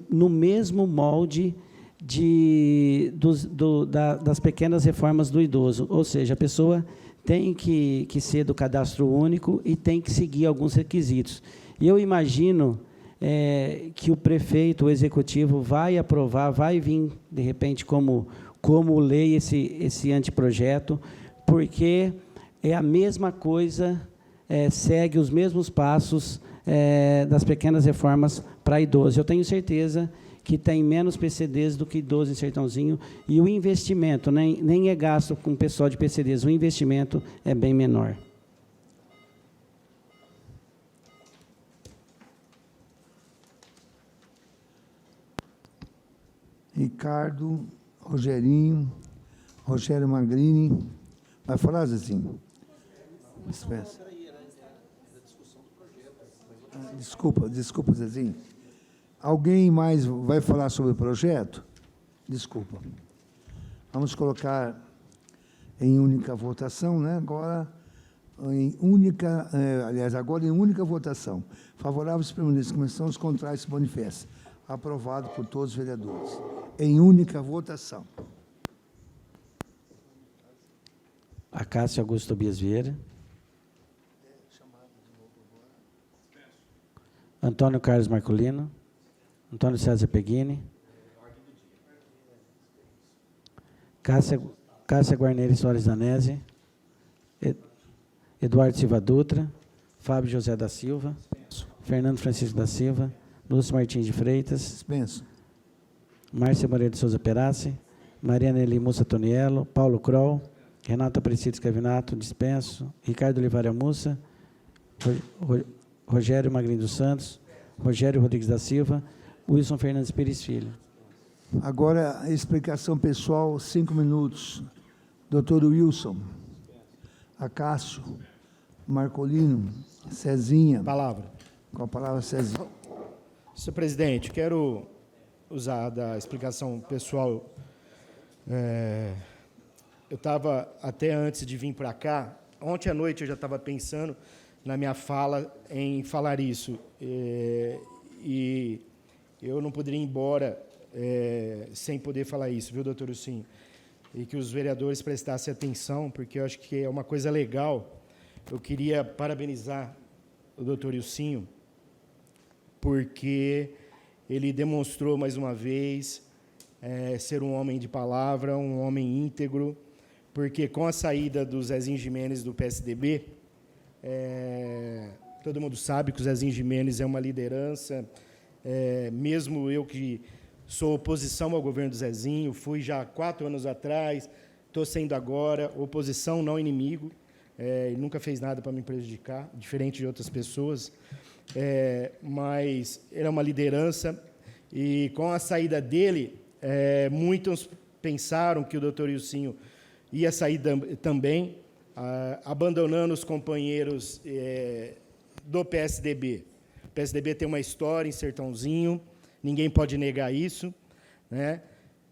no mesmo molde das pequenas reformas do idoso, ou seja, a pessoa tem que ser do cadastro único e tem que seguir alguns requisitos. E eu imagino que o prefeito, o executivo, vai aprovar, vai vir, de repente, como lei esse anteprojeto, porque é a mesma coisa, segue os mesmos passos das pequenas reformas para idosos. Eu tenho certeza que tem menos PCDs do que idosos em Sertãozinho, e o investimento nem é gasto com o pessoal de PCDs, o investimento é bem menor. Ricardo, Rogerinho, Rogério Magrini. Vai falar, Zezinho? Dispensa. Desculpa, Zezinho. Alguém mais vai falar sobre o projeto? Desculpa. Vamos colocar em única votação, né? Agora em única votação. Favoráveis permanecem como estão, os contrários se manifestam. Aprovado por todos os vereadores. Em única votação. Acácio Augusto Tobias Vieira. Antônio Carlos Marcolino. Antônio César Peguini. Cássia Guarneri Soares Danese. Eduardo Silva Dutra. Fábio José da Silva. Fernando Francisco da Silva. Lúcio Martins de Freitas. Dispenso. Márcia Moreira de Souza Perassi. Mariana Eli Mussa Toniello. Paulo Kroll. Renato Aparecido Escavinato. Dispenso. Ricardo Oliveira Mussa. Rogério Magrinho dos Santos. Rogério Rodrigues da Silva. Wilson Fernandes Pires Filho. Agora, a explicação pessoal, 5 minutos. Doutor Wilson. Acácio. Marcolino. Cezinha. Palavra. Com a palavra, Cezinha. Senhor presidente, quero usar da explicação pessoal. Eu estava, até antes de vir para cá, ontem à noite eu já estava pensando na minha fala em falar isso. E eu não poderia ir embora sem poder falar isso, viu, doutor Ilcinho? E que os vereadores prestassem atenção, porque eu acho que é uma coisa legal. Eu queria parabenizar o doutor Ilcinho porque ele demonstrou, mais uma vez, ser um homem de palavra, um homem íntegro, porque com a saída do Zezinho Gimenez do PSDB, todo mundo sabe que o Zezinho Gimenez é uma liderança, mesmo eu que sou oposição ao governo do Zezinho, fui já 4 anos atrás, estou sendo agora, oposição, não inimigo, ele nunca fez nada para me prejudicar, diferente de outras pessoas, mas ele é uma liderança, e com a saída dele, muitos pensaram que o doutor Ilcinho ia sair também, abandonando os companheiros do PSDB. O PSDB tem uma história em Sertãozinho, ninguém pode negar isso, né?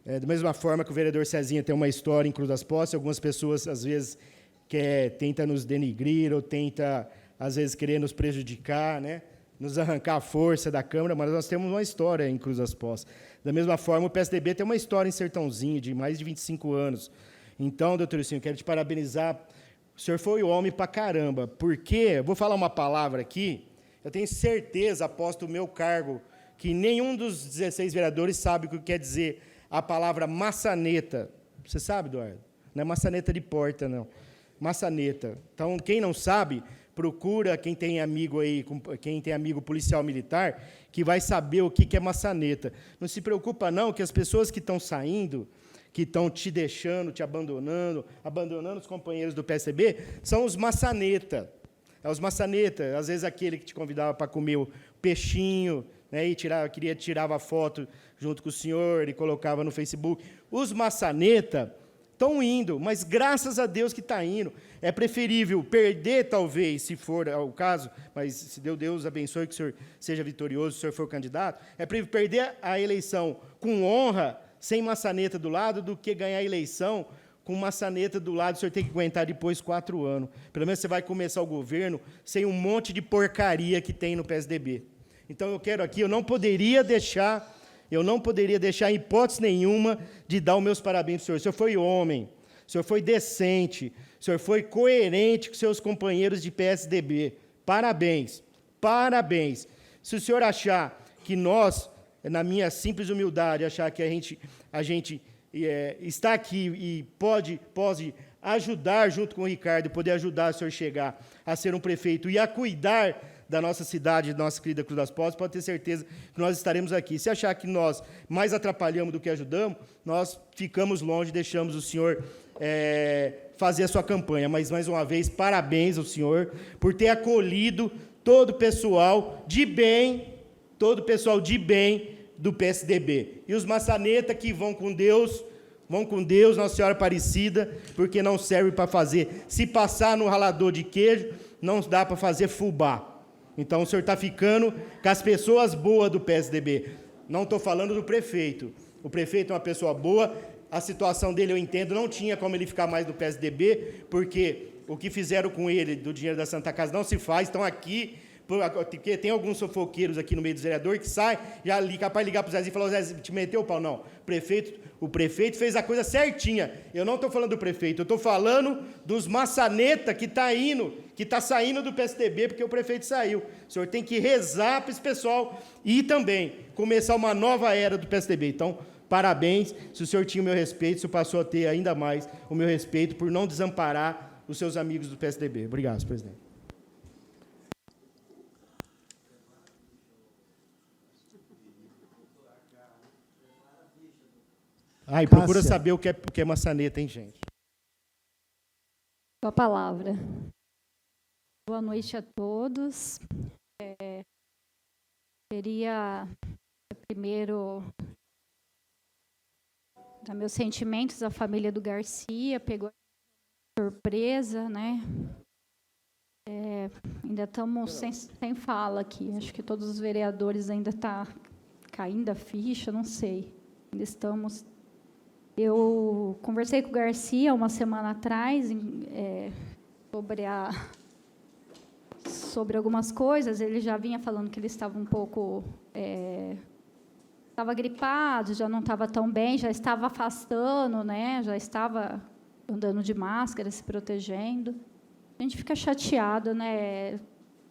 Da mesma forma que o vereador Cezinha tem uma história em Cruz das Poças, algumas pessoas, às vezes, tentam nos denigrir ou tentam, às vezes, querer nos prejudicar, né? Nos arrancar a força da Câmara, mas nós temos uma história em Cruz das Poças. Da mesma forma, o PSDB tem uma história em Sertãozinho, de mais de 25 anos. Então, doutor Ilcinho, quero te parabenizar. O senhor foi homem pra caramba. Porque, eu vou falar uma palavra aqui, eu tenho certeza, aposto o meu cargo, que nenhum dos 16 vereadores sabe o que quer dizer a palavra maçaneta. Você sabe, Eduardo? Não é maçaneta de porta, não. Maçaneta. Então, quem não sabe, procura quem tem amigo aí, quem tem amigo policial militar, que vai saber o que é maçaneta. Não se preocupa, não, que as pessoas que estão saindo, que estão te deixando, te abandonando os companheiros do PSDB, são os maçaneta. Os maçaneta, às vezes aquele que te convidava para comer o peixinho, né, e tirava foto junto com o senhor e colocava no Facebook. Os maçaneta estão indo, mas graças a Deus que está indo. É preferível perder, talvez, se for o caso, mas se Deus abençoe que o senhor seja vitorioso, se o senhor for candidato, é preferível perder a eleição com honra, sem maçaneta do lado, do que ganhar a eleição com maçaneta do lado, o senhor tem que aguentar depois 4 anos. Pelo menos você vai começar o governo sem um monte de porcaria que tem no PSDB. Então, eu quero aqui, eu não poderia deixar, em hipótese nenhuma, de dar os meus parabéns para o senhor. O senhor foi homem, o senhor foi decente, o senhor foi coerente com seus companheiros de PSDB. Parabéns, parabéns. Se o senhor achar que nós, na minha simples humildade, achar que a gente está aqui e pode ajudar, junto com o Ricardo, poder ajudar o senhor chegar a ser um prefeito e a cuidar da nossa cidade, da nossa querida Cruz das Poças, pode ter certeza que nós estaremos aqui. Se achar que nós mais atrapalhamos do que ajudamos, nós ficamos longe, deixamos o senhor fazer a sua campanha. Mas, mais uma vez, parabéns ao senhor por ter acolhido todo o pessoal de bem do PSDB. E os maçaneta que vão com Deus, Nossa Senhora Aparecida, porque não serve para fazer. Se passar no ralador de queijo, não dá para fazer fubá. Então, o senhor está ficando com as pessoas boas do PSDB. Não estou falando do prefeito. O prefeito é uma pessoa boa, a situação dele eu entendo, não tinha como ele ficar mais do PSDB, porque o que fizeram com ele, do dinheiro da Santa Casa, não se faz, estão aqui, porque tem alguns fofoqueiros aqui no meio dos vereadores que saem, já capaz de ligar para o Zezinho e falar, Zezinho, te meteu o pau? Não, o prefeito fez a coisa certinha. Eu não estou falando do prefeito, eu estou falando dos maçaneta que está saindo do PSDB, porque o prefeito saiu. O senhor tem que rezar para esse pessoal e também começar uma nova era do PSDB. Então, parabéns, se o senhor tinha o meu respeito, o senhor passou a ter ainda mais o meu respeito por não desamparar os seus amigos do PSDB. Obrigado, senhor presidente. E procura saber o que é maçaneta, hein, gente? Com a palavra. Boa noite a todos. Queria, primeiro, dar meus sentimentos à família do Garcia. Pegou surpresa, né? Ainda estamos sem fala aqui. Acho que todos os vereadores ainda estão caindo a ficha, não sei. Ainda estamos... Eu conversei com o Garcia uma semana atrás sobre algumas coisas. Ele já vinha falando que ele estava um pouco... estava gripado, já não estava tão bem, já estava afastando, né? Já estava andando de máscara, se protegendo. A gente fica chateado, né?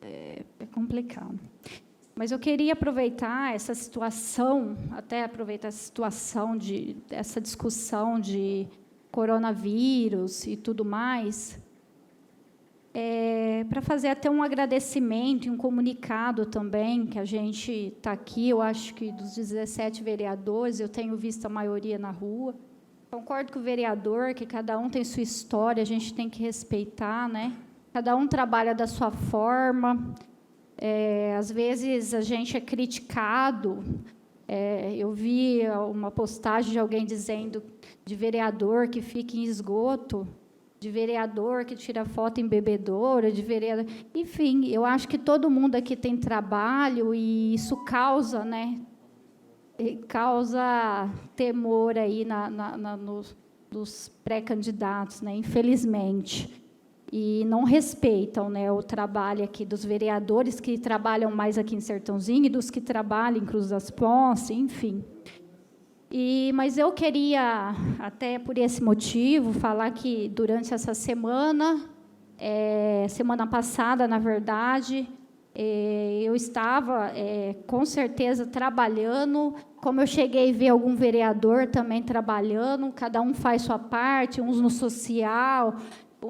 É complicado. Mas eu queria aproveitar essa situação, essa discussão de coronavírus e tudo mais, para fazer até um agradecimento e um comunicado também, que a gente está aqui, eu acho que dos 17 vereadores, eu tenho visto a maioria na rua. Concordo com o vereador que cada um tem sua história, a gente tem que respeitar, né? Cada um trabalha da sua forma. Às vezes a gente é criticado. Eu vi uma postagem de alguém dizendo de vereador que fica em esgoto, de vereador que tira foto em bebedouro, de vereador... Enfim, eu acho que todo mundo aqui tem trabalho e isso causa, né? Causa temor aí nos pré-candidatos, né? Infelizmente. E não respeitam, né, o trabalho aqui dos vereadores que trabalham mais aqui em Sertãozinho e dos que trabalham em Cruz das Pontes, enfim. Mas eu queria, até por esse motivo, falar que durante essa semana passada, na verdade, eu estava, com certeza, trabalhando. Como eu cheguei a ver algum vereador também trabalhando, cada um faz sua parte, uns no social...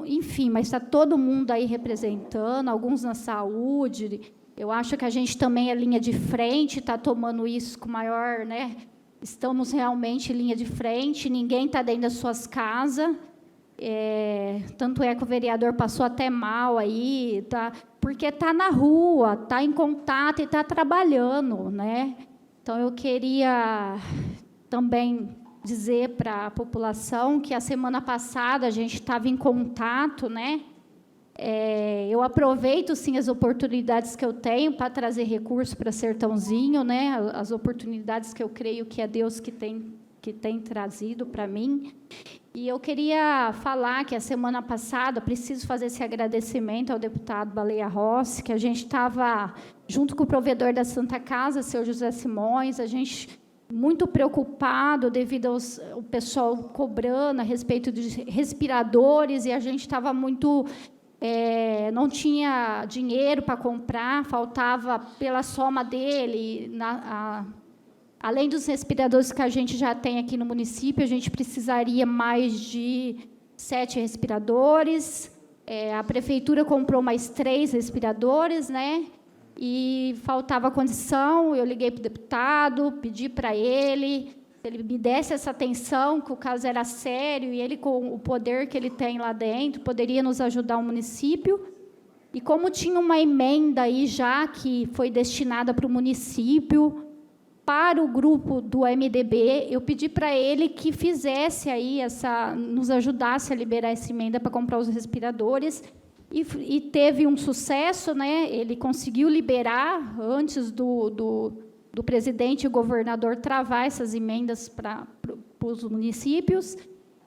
Enfim, mas está todo mundo aí representando, alguns na saúde. Eu acho que a gente também é linha de frente, está tomando isso com maior, né? Estamos realmente em linha de frente, ninguém está dentro das suas casas. Tanto é que o vereador passou até mal aí, porque está na rua, está em contato e está trabalhando, né? Então, eu queria também dizer para a população que a semana passada a gente estava em contato, né? Eu aproveito, sim, as oportunidades que eu tenho para trazer recursos para Sertãozinho, né? As oportunidades que eu creio que é Deus que tem trazido para mim. E eu queria falar que a semana passada, preciso fazer esse agradecimento ao deputado Baleia Rossi, que a gente estava junto com o provedor da Santa Casa, seu José Simões, a gente... muito preocupado devido ao pessoal cobrando a respeito de respiradores, e a gente estava muito... não tinha dinheiro para comprar, faltava pela soma dele, além dos respiradores que a gente já tem aqui no município, a gente precisaria mais de 7 respiradores, a prefeitura comprou mais 3 respiradores, né? E faltava condição, eu liguei para o deputado, pedi para ele, se ele me desse essa atenção, que o caso era sério, e ele, com o poder que ele tem lá dentro, poderia nos ajudar o município. E como tinha uma emenda aí já que foi destinada para o município, para o grupo do MDB, eu pedi para ele que fizesse aí nos ajudasse a liberar essa emenda para comprar os respiradores. E teve um sucesso, né? Ele conseguiu liberar antes do presidente e governador travar essas emendas para os municípios.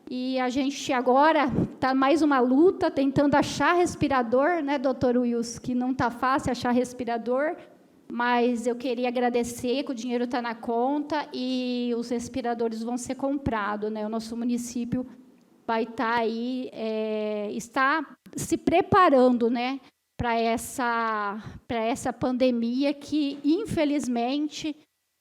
E a gente agora está mais uma luta tentando achar respirador, né, doutor Wilson, que não está fácil achar respirador, mas eu queria agradecer que o dinheiro está na conta e os respiradores vão ser comprados, né? O nosso município vai estar aí, está se preparando, né, para essa pandemia que, infelizmente,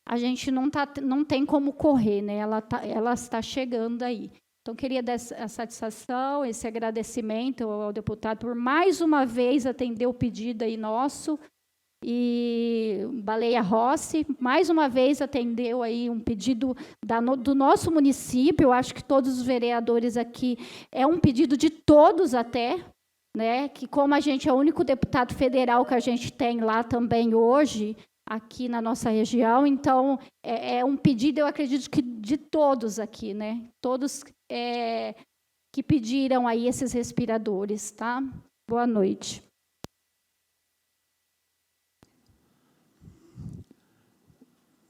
a gente não tem como correr, né? Ela está chegando aí. Então, queria dar essa satisfação, esse agradecimento ao deputado por, mais uma vez, atender o pedido aí nosso. E Baleia Rossi, mais uma vez, atendeu aí um pedido do nosso município. Eu acho que todos os vereadores aqui, é um pedido de todos até, né? Que como a gente é o único deputado federal que a gente tem lá também hoje, aqui na nossa região, então é um pedido, eu acredito que de todos aqui, né? Todos que pediram aí esses respiradores, tá? Boa noite.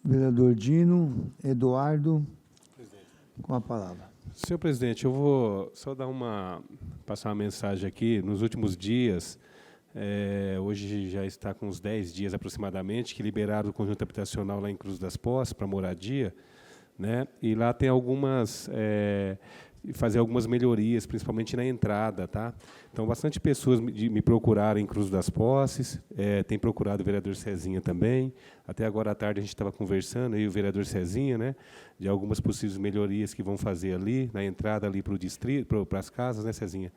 Vereador Dino, Eduardo, com a palavra. Senhor presidente, eu vou só passar uma mensagem aqui. Nos últimos dias, hoje já está com uns 10 dias aproximadamente, que liberaram o conjunto habitacional lá em Cruz das Pontes para moradia, né? E lá tem algumas e fazer algumas melhorias, principalmente na entrada, tá? Então, bastante pessoas me procuraram em Cruz das Posses, tem procurado o vereador Cezinha também. Até agora à tarde a gente estava conversando, aí o vereador Cezinha, né, de algumas possíveis melhorias que vão fazer ali, na entrada ali para o distrito, para as casas, né, Cezinha?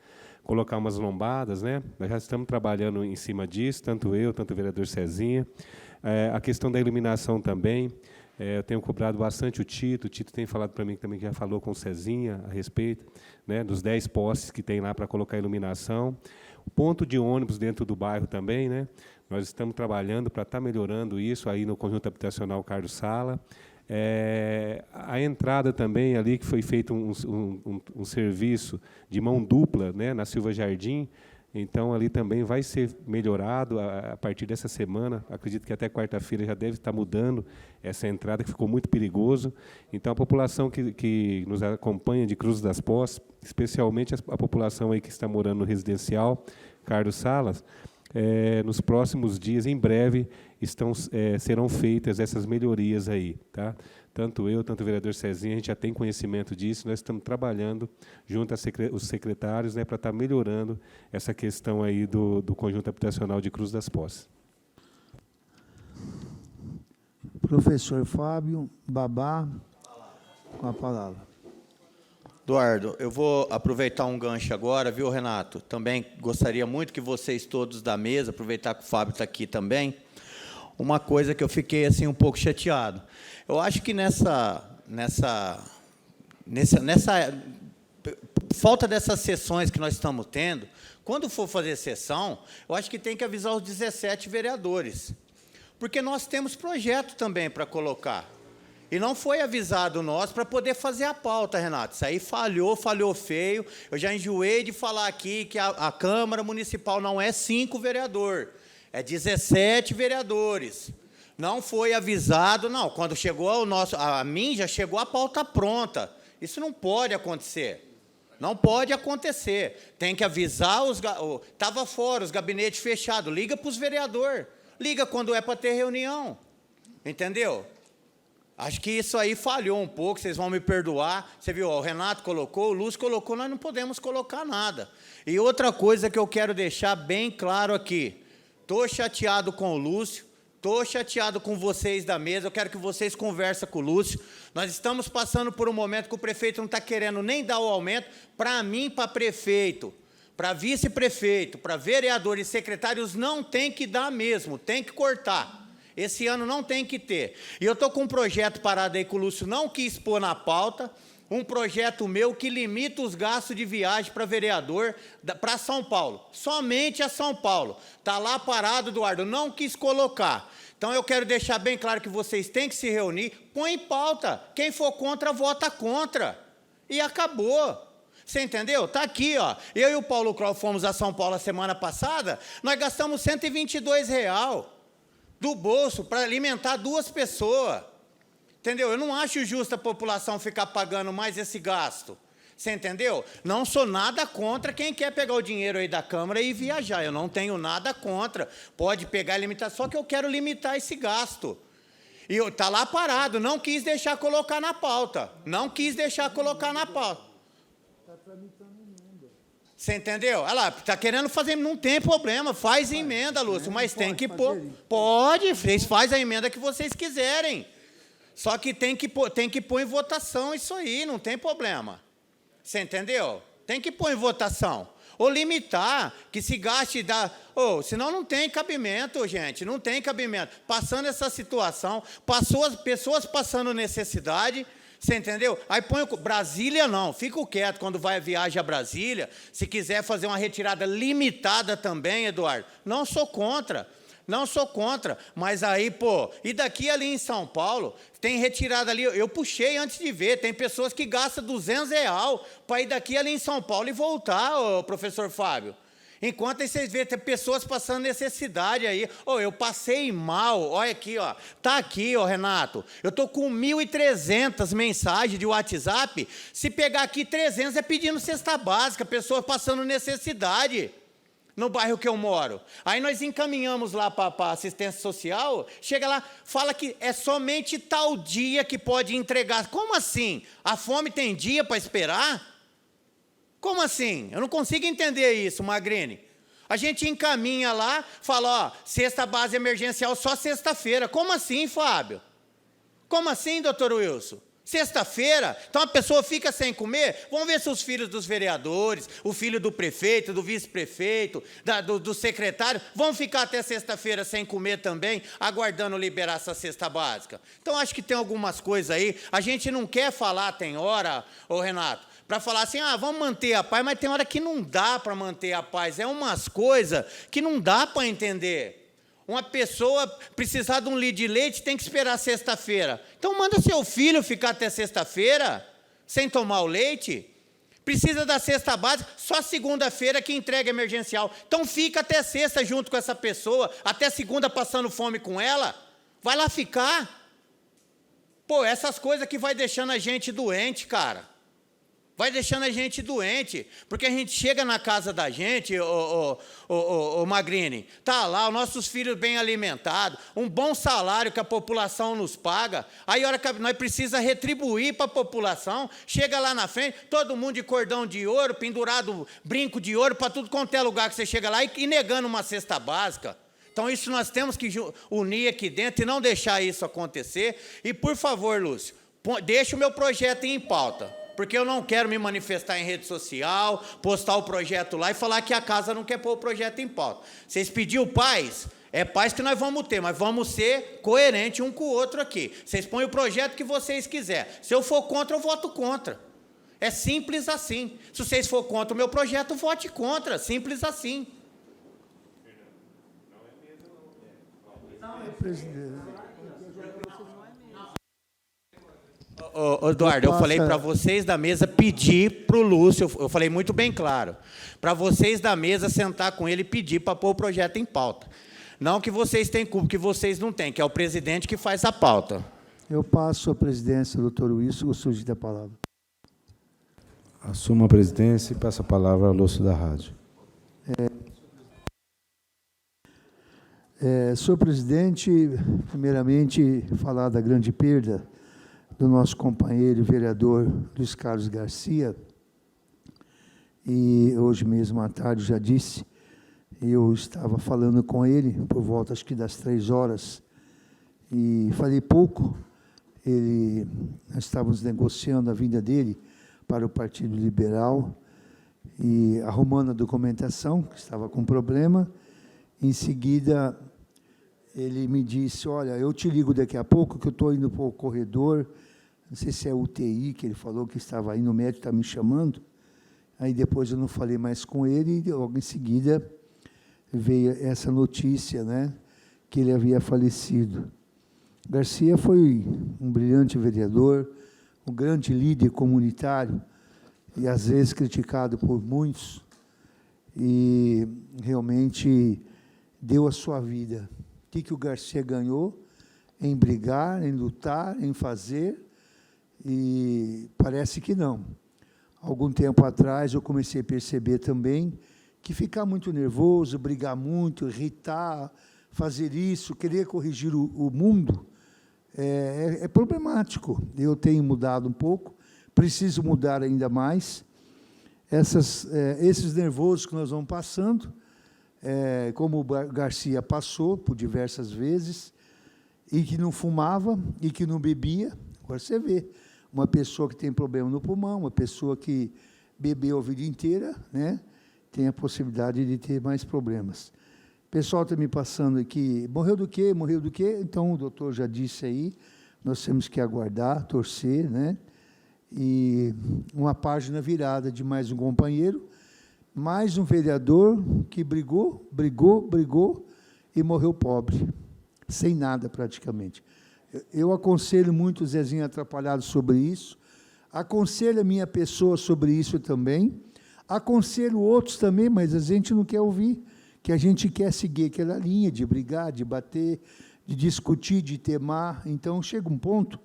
Colocar umas lombadas, né? Nós já estamos trabalhando em cima disso, tanto eu, tanto o vereador Cezinha. A questão da iluminação também. Eu tenho cobrado bastante o Tito tem falado para mim também, que já falou com o Cezinha a respeito, né, dos 10 postes que tem lá para colocar iluminação. O ponto de ônibus dentro do bairro também, né, nós estamos trabalhando para estar melhorando isso aí no conjunto habitacional Carlos Sala. A entrada também ali, que foi feito um serviço de mão dupla, né, na Silva Jardim. Então, ali também vai ser melhorado a partir dessa semana. Acredito que até quarta-feira já deve estar mudando essa entrada, que ficou muito perigoso. Então, a população que nos acompanha de Cruz das Posses, especialmente a população aí que está morando no residencial Carlos Salas, nos próximos dias, em breve, serão feitas essas melhorias aí, tá? Tanto eu, tanto o vereador Cezinha, a gente já tem conhecimento disso, nós estamos trabalhando junto aos secretários, né, para estar melhorando essa questão aí do conjunto habitacional de Cruz das Posses. Professor Fábio Babá, com a palavra. Eduardo, eu vou aproveitar um gancho agora, viu, Renato? Também gostaria muito que vocês todos da mesa, aproveitar que o Fábio está aqui também, uma coisa que eu fiquei assim um pouco chateado. Eu acho que nessa falta dessas sessões que nós estamos tendo, quando for fazer sessão, eu acho que tem que avisar os 17 vereadores, porque nós temos projeto também para colocar. E não foi avisado nós para poder fazer a pauta, Renato. Isso aí falhou feio. Eu já enjoei de falar aqui que a Câmara Municipal não é 5 vereadores, é 17 vereadores. Não foi avisado, não. Quando chegou a mim, já chegou a pauta pronta. Isso não pode acontecer. Não pode acontecer. Tem que avisar estava fora, os gabinetes fechados. Liga para os vereadores. Liga quando é para ter reunião. Entendeu? Acho que isso aí falhou um pouco, vocês vão me perdoar. Você viu, o Renato colocou, o Lúcio colocou, nós não podemos colocar nada. E outra coisa que eu quero deixar bem claro aqui. Estou chateado com o Lúcio, estou chateado com vocês da mesa, eu quero que vocês conversem com o Lúcio. Nós estamos passando por um momento que o prefeito não está querendo nem dar o aumento. Para mim, para prefeito, para vice-prefeito, para vereadores e secretários, não tem que dar mesmo, tem que cortar. Esse ano não tem que ter. E eu estou com um projeto parado aí que o Lúcio não quis pôr na pauta, um projeto meu que limita os gastos de viagem para vereador para São Paulo. Somente a São Paulo. Está lá parado, Eduardo, não quis colocar. Então, eu quero deixar bem claro que vocês têm que se reunir, põe em pauta. Quem for contra, vota contra. E acabou. Você entendeu? Está aqui, ó. Eu e o Paulo Kroll fomos a São Paulo a semana passada, nós gastamos R$ 122,00 do bolso para alimentar 2 pessoas. Entendeu? Eu não acho justo a população ficar pagando mais esse gasto. Você entendeu? Não sou nada contra quem quer pegar o dinheiro aí da Câmara e viajar. Eu não tenho nada contra. Pode pegar e limitar, só que eu quero limitar esse gasto. E está lá parado, não quis deixar colocar na pauta. Não quis deixar colocar na pauta. Está tramitando emenda. Você entendeu? Olha lá, está querendo fazer, não tem problema, faz emenda, Lúcio, mas tem que pôr. Pode, vocês fazem a emenda que vocês quiserem. Só que tem que pôr em votação isso aí, não tem problema. Você entendeu? Tem que pôr em votação. Ou limitar, que se gaste senão não tem cabimento, gente, não tem cabimento. Passando essa situação, pessoas passando necessidade, você entendeu? Aí põe Brasília não, fica quieto quando vai a viagem a Brasília, se quiser fazer uma retirada limitada também, Eduardo, não sou contra. Não sou contra, mas aí, e daqui ali em São Paulo, tem retirada ali, eu puxei antes de ver, tem pessoas que gastam R$200 para ir daqui ali em São Paulo e voltar, professor Fábio. Enquanto aí vocês veem, tem pessoas passando necessidade aí. Eu passei mal, olha aqui, ó. Está aqui, Renato, eu estou com 1.300 mensagens de WhatsApp, se pegar aqui 300 é pedindo cesta básica, pessoas passando necessidade. No bairro que eu moro. Aí nós encaminhamos lá para a assistência social, chega lá, fala que é somente tal dia que pode entregar. Como assim? A fome tem dia para esperar? Como assim? Eu não consigo entender isso, Magrini. A gente encaminha lá, fala, ó, cesta base emergencial só sexta-feira. Como assim, Fábio? Como assim, doutor Wilson? Sexta-feira? Então a pessoa fica sem comer? Vamos ver se os filhos dos vereadores, o filho do prefeito, do vice-prefeito, do secretário, vão ficar até sexta-feira sem comer também, aguardando liberar essa cesta básica. Então acho que tem algumas coisas aí. A gente não quer falar, tem hora, ô Renato, para falar assim, vamos manter a paz, mas tem hora que não dá para manter a paz. É umas coisas que não dá para entender. Uma pessoa precisar de um litro de leite tem que esperar sexta-feira. Então, manda seu filho ficar até sexta-feira, sem tomar o leite. Precisa da cesta básica, só segunda-feira que entrega emergencial. Então, fica até sexta junto com essa pessoa, até segunda passando fome com ela. Vai lá ficar. Pô, essas coisas que vai deixando a gente doente, cara. Vai deixando a gente doente, porque a gente chega na casa da gente, Magrini, tá lá, os nossos filhos bem alimentados, um bom salário que a população nos paga, aí a hora que nós precisamos retribuir para a população, chega lá na frente, todo mundo de cordão de ouro, pendurado brinco de ouro, para tudo quanto é lugar que você chega lá, e negando uma cesta básica. Então, isso nós temos que unir aqui dentro e não deixar isso acontecer. E, por favor, Lúcio, deixa o meu projeto em pauta. Porque eu não quero me manifestar em rede social, postar o projeto lá e falar que a casa não quer pôr o projeto em pauta. Vocês pediram paz? É paz que nós vamos ter, mas vamos ser coerentes um com o outro aqui. Vocês põem o projeto que vocês quiserem. Se eu for contra, eu voto contra. É simples assim. Se vocês for contra o meu projeto, vote contra. Simples assim. Eduardo, eu falei para vocês da mesa pedir para o Lúcio, eu falei muito bem claro, para vocês da mesa sentar com ele e pedir para pôr o projeto em pauta. Não que vocês têm culpa, que vocês não têm, que é o presidente que faz a pauta. Eu passo a presidência, doutor Wilson, o surgir da palavra. Assuma a presidência e passa a palavra ao Lúcio da Rádio. Senhor presidente, primeiramente, falar da grande perda do nosso companheiro vereador Luiz Carlos Garcia, e hoje mesmo à tarde já disse, eu estava falando com ele por volta acho que das 3 horas, e falei pouco, nós estávamos negociando a vinda dele para o Partido Liberal, e arrumando a documentação, que estava com problema. Em seguida, ele me disse, olha, eu te ligo daqui a pouco, que eu estou indo para o corredor, não sei se é UTI, que ele falou que estava aí, no médico está me chamando. Aí depois eu não falei mais com ele, e logo em seguida veio essa notícia, né, que ele havia falecido. Garcia foi um brilhante vereador, um grande líder comunitário, e às vezes criticado por muitos, e realmente deu a sua vida. O que o Garcia ganhou? Em brigar, em lutar, em fazer, e parece que não. Algum tempo atrás eu comecei a perceber também que ficar muito nervoso, brigar muito, irritar, fazer isso, querer corrigir o mundo, é problemático. Eu tenho mudado um pouco, preciso mudar ainda mais. Esses nervosos que nós vamos passando, como o Garcia passou por diversas vezes, e que não fumava, e que não bebia. Agora você vê, uma pessoa que tem problema no pulmão, uma pessoa que bebeu a vida inteira, né, tem a possibilidade de ter mais problemas. O pessoal está me passando aqui, morreu do quê? Morreu do quê? Então, o doutor já disse aí, nós temos que aguardar, torcer, né? E uma página virada de mais um companheiro, mais um vereador que brigou e morreu pobre, sem nada praticamente. Eu aconselho muito o Zezinho Atrapalhado sobre isso, aconselho a minha pessoa sobre isso também, aconselho outros também, mas a gente não quer ouvir, que a gente quer seguir aquela linha de brigar, de bater, de discutir, de temar. Então, chega um ponto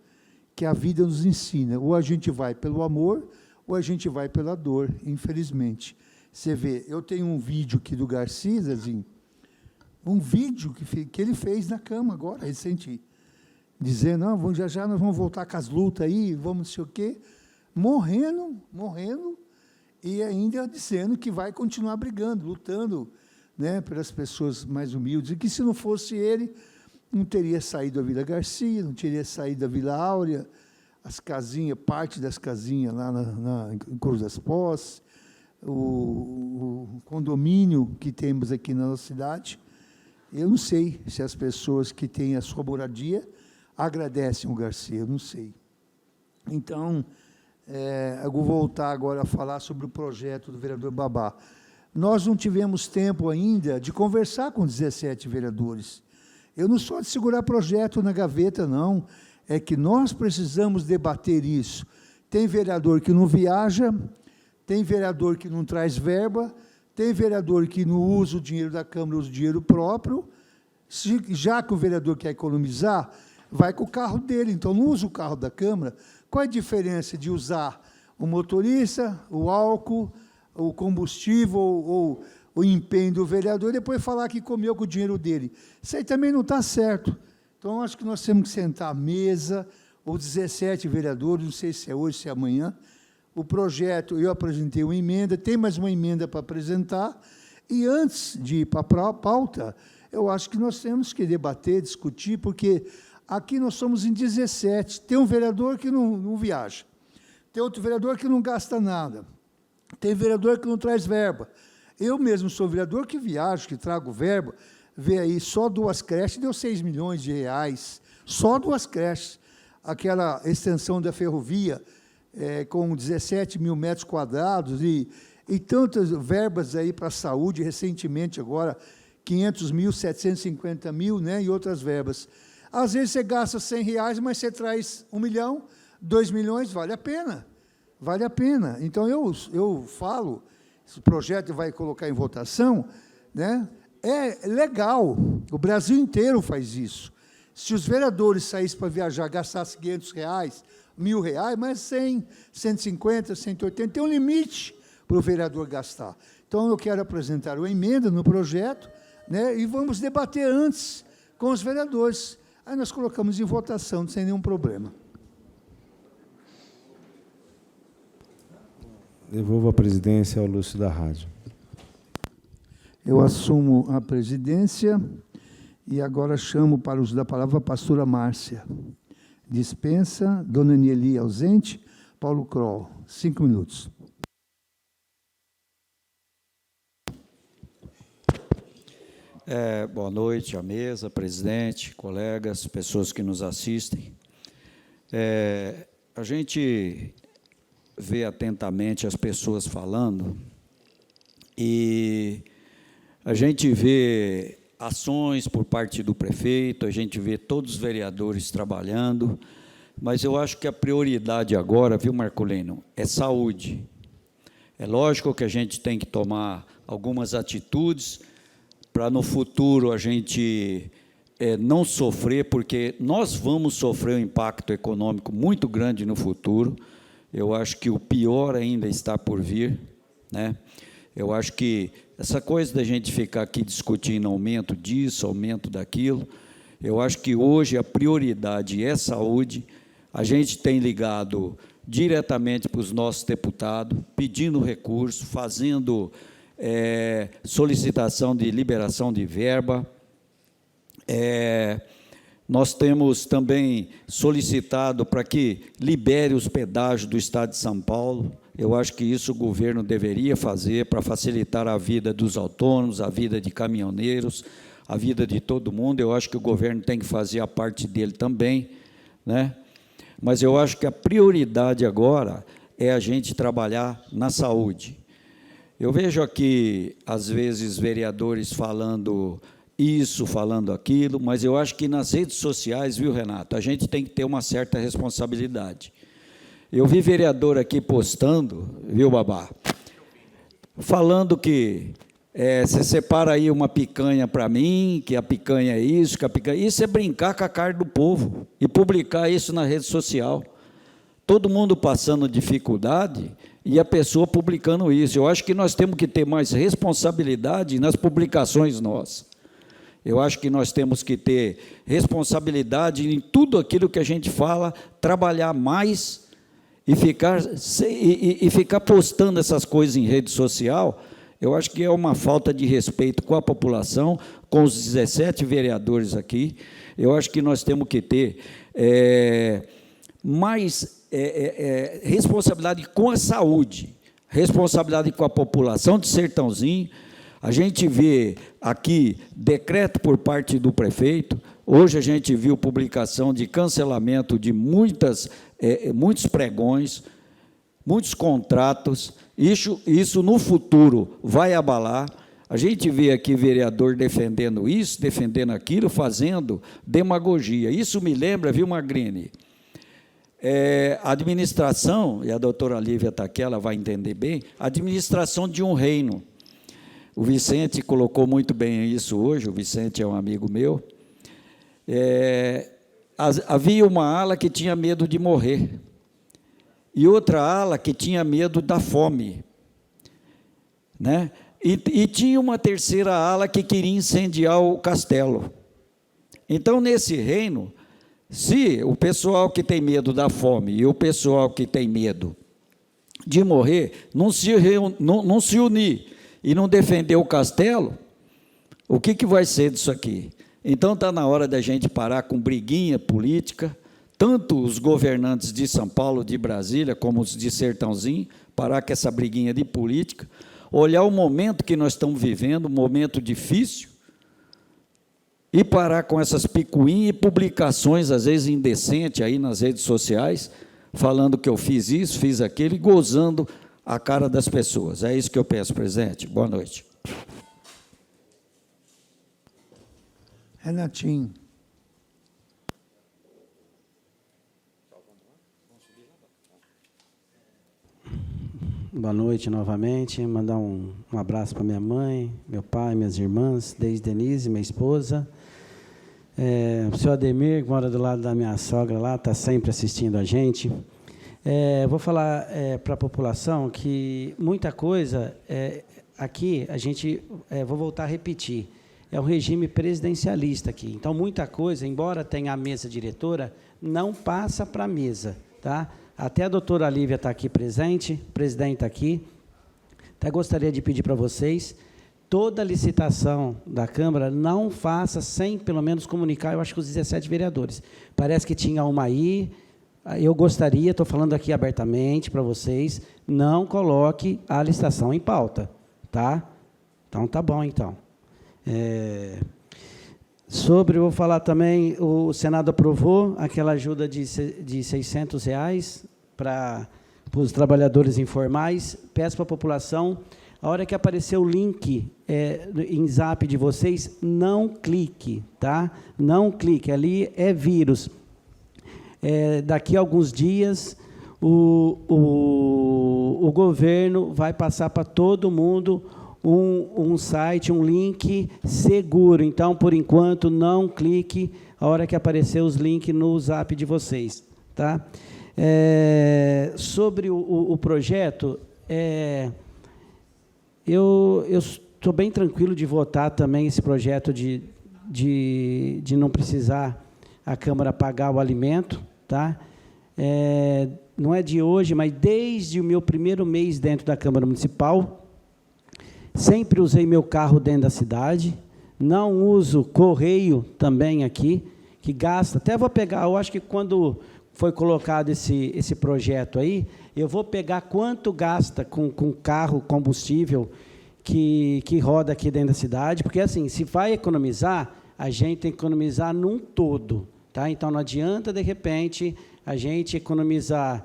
que a vida nos ensina, ou a gente vai pelo amor, ou a gente vai pela dor, infelizmente. Você vê, eu tenho um vídeo aqui do Garcia, Zezinho, um vídeo que ele fez na cama agora, recente, dizendo, não, já nós vamos voltar com as lutas aí, vamos não sei o quê, morrendo, e ainda dizendo que vai continuar brigando, lutando, né, pelas pessoas mais humildes, e que, se não fosse ele, não teria saído a Vila Garcia, não teria saído a Vila Áurea, as casinhas, parte das casinhas lá em Cruz das Pós, o condomínio que temos aqui na nossa cidade. Eu não sei se as pessoas que têm a sua moradia agradecem o Garcia, eu não sei. Então, eu vou voltar agora a falar sobre o projeto do vereador Babá. Nós não tivemos tempo ainda de conversar com 17 vereadores. Eu não sou de segurar projeto na gaveta, não. É que nós precisamos debater isso. Tem vereador que não viaja, tem vereador que não traz verba, tem vereador que não usa o dinheiro da Câmara, usa o dinheiro próprio. Já que o vereador quer economizar, vai com o carro dele, então não usa o carro da Câmara. Qual é a diferença de usar o motorista, o álcool, o combustível ou o empenho do vereador e depois falar que comeu com o dinheiro dele? Isso aí também não está certo. Então, acho que nós temos que sentar à mesa, os 17 vereadores, não sei se é hoje, se é amanhã. O projeto, eu apresentei uma emenda, tem mais uma emenda para apresentar, e antes de ir para a pauta, eu acho que nós temos que debater, discutir, porque aqui nós somos em 17, tem um vereador que não viaja, tem outro vereador que não gasta nada, tem vereador que não traz verba. Eu mesmo sou vereador que viajo, que trago verba, vê aí, só 2 creches deu 6 milhões de reais, só 2 creches. Aquela extensão da ferrovia, com 17 mil metros quadrados e tantas verbas aí para a saúde, recentemente agora, 500 mil, 750 mil, né, e outras verbas. Às vezes você gasta R$100, mas você traz 1 milhão, 2 milhões, vale a pena. Vale a pena. Então, eu falo, esse projeto vai colocar em votação, né? É legal, o Brasil inteiro faz isso. Se os vereadores saíssem para viajar, gastassem R$500, R$1.000, mas 100, 150, 180, tem um limite para o vereador gastar. Então, eu quero apresentar uma emenda no projeto, né, e vamos debater antes com os vereadores. Aí nós colocamos em votação, sem nenhum problema. Devolvo a presidência ao Lúcio da Rádio. Eu assumo a presidência e agora chamo para o uso da palavra a pastora Márcia. Dispensa, dona Nieli ausente, Paulo Kroll. 5 minutos. Boa noite à mesa, presidente, colegas, pessoas que nos assistem. A gente vê atentamente as pessoas falando e a gente vê ações por parte do prefeito, a gente vê todos os vereadores trabalhando, mas eu acho que a prioridade agora, viu, Marculino, é saúde. É lógico que a gente tem que tomar algumas atitudes para, no futuro, a gente não sofrer, porque nós vamos sofrer um impacto econômico muito grande no futuro. Eu acho que o pior ainda está por vir, né? Eu acho que essa coisa da gente ficar aqui discutindo aumento disso, aumento daquilo, eu acho que hoje a prioridade é saúde. A gente tem ligado diretamente para os nossos deputados, pedindo recurso, fazendo solicitação de liberação de verba. Nós temos também solicitado para que libere os pedágios do Estado de São Paulo. Eu acho que isso o governo deveria fazer para facilitar a vida dos autônomos, a vida de caminhoneiros, a vida de todo mundo. Eu acho que o governo tem que fazer a parte dele também, né? Mas eu acho que a prioridade agora é a gente trabalhar na saúde. Eu vejo aqui, às vezes, vereadores falando isso, falando aquilo, mas eu acho que nas redes sociais, viu, Renato, a gente tem que ter uma certa responsabilidade. Eu vi vereador aqui postando, viu, Babá, falando que você separa aí uma picanha para mim, que a picanha é isso, que a picanha... Isso é brincar com a cara do povo e publicar isso na rede social. Todo mundo passando dificuldade e a pessoa publicando isso. Eu acho que nós temos que ter mais responsabilidade nas publicações nossas. Eu acho que nós temos que ter responsabilidade em tudo aquilo que a gente fala, trabalhar mais e ficar postando essas coisas em rede social, eu acho que é uma falta de respeito com a população, com os 17 vereadores aqui. Eu acho que nós temos que ter mais responsabilidade com a saúde, responsabilidade com a população de Sertãozinho. A gente vê aqui decreto por parte do prefeito. Hoje a gente viu publicação de cancelamento de muitos pregões, muitos contratos. Isso no futuro vai abalar. A gente vê aqui vereador defendendo isso, defendendo aquilo, fazendo demagogia. Isso me lembra, viu, Magrini? A administração, e a doutora Lívia está aqui, ela vai entender bem, a administração de um reino. O Vicente colocou muito bem isso hoje, o Vicente é um amigo meu. Havia uma ala que tinha medo de morrer, e outra ala que tinha medo da fome, né? E tinha uma terceira ala que queria incendiar o castelo. Então, nesse reino, se o pessoal que tem medo da fome e o pessoal que tem medo de morrer não se unir e não defender o castelo, o que vai ser disso aqui? Então, está na hora da gente parar com briguinha política, tanto os governantes de São Paulo, de Brasília, como os de Sertãozinho, parar com essa briguinha de política, olhar o momento que nós estamos vivendo, um momento difícil, e parar com essas picuinhas e publicações, às vezes indecentes, aí nas redes sociais, falando que eu fiz isso, fiz aquilo, e gozando a cara das pessoas. É isso que eu penso, presidente. Boa noite. Renatinho. Boa noite novamente. Mandar um abraço para minha mãe, meu pai, minhas irmãs, desde Denise, minha esposa. O senhor Ademir, que mora do lado da minha sogra lá, está sempre assistindo a gente. Vou falar para a população que muita coisa, aqui, a gente, vou voltar a repetir, é um regime presidencialista aqui. Então, muita coisa, embora tenha a mesa diretora, não passa para a mesa, tá? Até a doutora Lívia está aqui presente, o presidente está aqui. Até gostaria de pedir para vocês, toda licitação da Câmara não faça sem, pelo menos, comunicar, eu acho que os 17 vereadores. Parece que tinha uma aí, eu gostaria, estou falando aqui abertamente para vocês, não coloque a licitação em pauta, tá? Então, tá bom, então. Eu vou falar também, o Senado aprovou aquela ajuda de R$600 para os trabalhadores informais. Peço para a população, a hora que aparecer o link em zap de vocês, não clique, tá? Não clique, ali é vírus. Daqui a alguns dias, o governo vai passar para todo mundo um site, um link seguro. Então, por enquanto, não clique a hora que aparecer os links no zap de vocês. Tá? Sobre o projeto, eu estou bem tranquilo de votar também esse projeto de não precisar a Câmara pagar o alimento. Tá? Não é de hoje, mas desde o meu primeiro mês dentro da Câmara Municipal, sempre usei meu carro dentro da cidade, não uso correio também aqui, que gasta, até vou pegar, eu acho que quando foi colocado esse projeto aí, eu vou pegar quanto gasta com carro, combustível, que roda aqui dentro da cidade, porque assim, se vai economizar, a gente tem que economizar num todo, tá? Então não adianta, de repente, a gente economizar,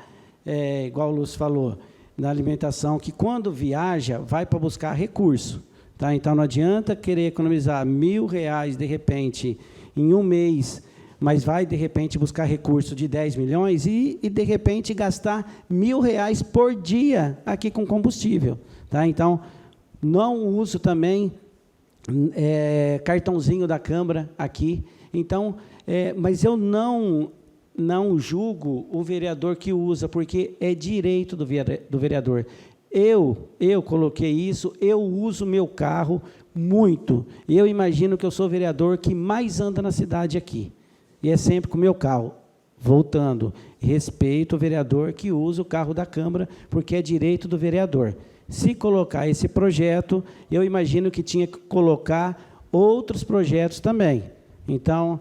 igual o Lúcio falou, na alimentação, que quando viaja, vai para buscar recurso. Tá? Então, não adianta querer economizar R$1.000, de repente, em um mês, mas vai, de repente, buscar recurso de 10 milhões e de repente, gastar R$1.000 por dia aqui com combustível. Tá? Então, não uso também cartãozinho da Câmara aqui. Então, mas eu não julgo o vereador que usa, porque é direito do vereador. Eu coloquei isso, eu uso meu carro muito. Eu imagino que eu sou o vereador que mais anda na cidade aqui. E é sempre com o meu carro. voltando, respeito o vereador que usa o carro da Câmara, porque é direito do vereador. Se colocar esse projeto, eu imagino que tinha que colocar outros projetos também. Então,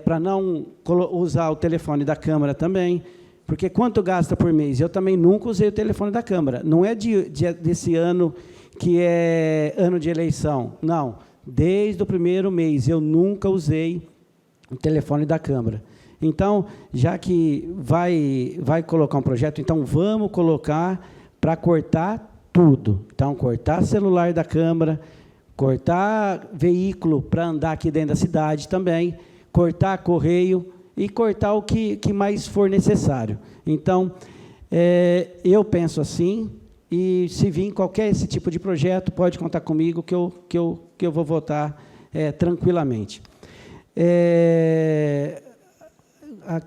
para não usar o telefone da Câmara também, porque quanto gasta por mês? Eu também nunca usei o telefone da Câmara. Não é desse ano que é ano de eleição. Não, desde o primeiro mês eu nunca usei o telefone da Câmara. Então, já que vai colocar um projeto, então vamos colocar para cortar tudo. Então, cortar celular da Câmara, cortar veículo para andar aqui dentro da cidade também, cortar correio e cortar o que mais for necessário. Então, eu penso assim, e se vir qualquer esse tipo de projeto, pode contar comigo que eu vou votar tranquilamente.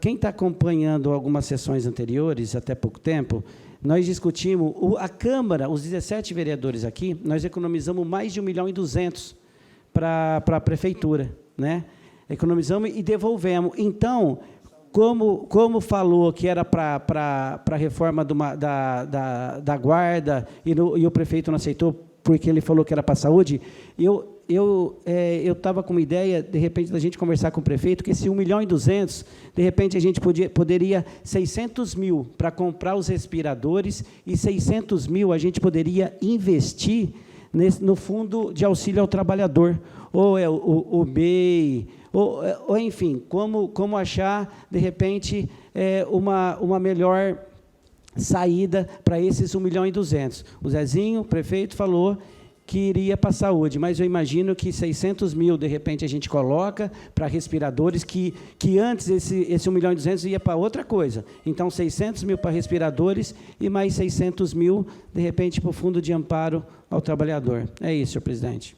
Quem está acompanhando algumas sessões anteriores, até pouco tempo, nós discutimos, a Câmara, os 17 vereadores aqui, nós economizamos mais de 1.200.000 para a Prefeitura, né? Economizamos e devolvemos. Então, como falou que era para a reforma da guarda, e o prefeito não aceitou, porque ele falou que era para a saúde, eu estava com uma ideia, de repente, da gente conversar com o prefeito, que esse 1.200.000, de repente, a gente poderia 600.000 para comprar os respiradores e 600.000 a gente poderia investir no fundo de auxílio ao trabalhador, ou o BEI, ou enfim, como achar, de repente, uma melhor saída para esses 1.200.000. O Zezinho, o prefeito, falou que iria para a saúde, mas eu imagino que 600.000, de repente, a gente coloca para respiradores, que antes esse 1.200.000 ia para outra coisa. Então, 600.000 para respiradores e mais 600.000, de repente, para o Fundo de Amparo ao Trabalhador. É isso, senhor presidente.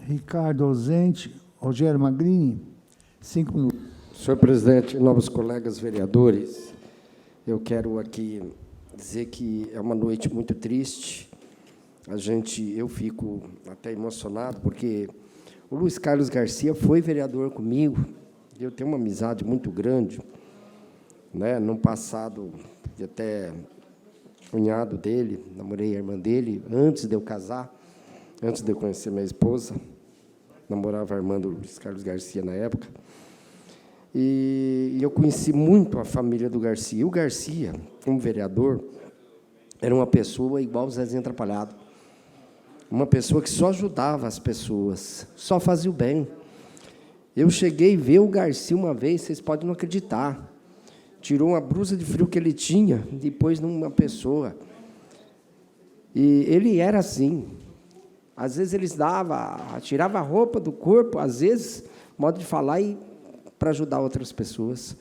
Ricardo ausente. Rogério Magrini, 5 minutos. Senhor presidente, novos colegas vereadores, eu quero aqui dizer que é uma noite muito triste. Eu fico até emocionado, porque o Luiz Carlos Garcia foi vereador comigo, eu tenho uma amizade muito grande, né? No passado, até cunhado dele, namorei a irmã dele, antes de eu casar, antes de eu conhecer minha esposa, namorava a irmã do Luiz Carlos Garcia na época, e eu conheci muito a família do Garcia. O Garcia, como vereador, era uma pessoa igual o Zezinho Atrapalhado, uma pessoa que só ajudava as pessoas, só fazia o bem. Eu cheguei a ver o Garcia uma vez, vocês podem não acreditar, tirou uma blusa de frio que ele tinha, depois numa pessoa, e ele era assim. Às vezes eles tirava a roupa do corpo, às vezes, modo de falar, para ajudar outras pessoas.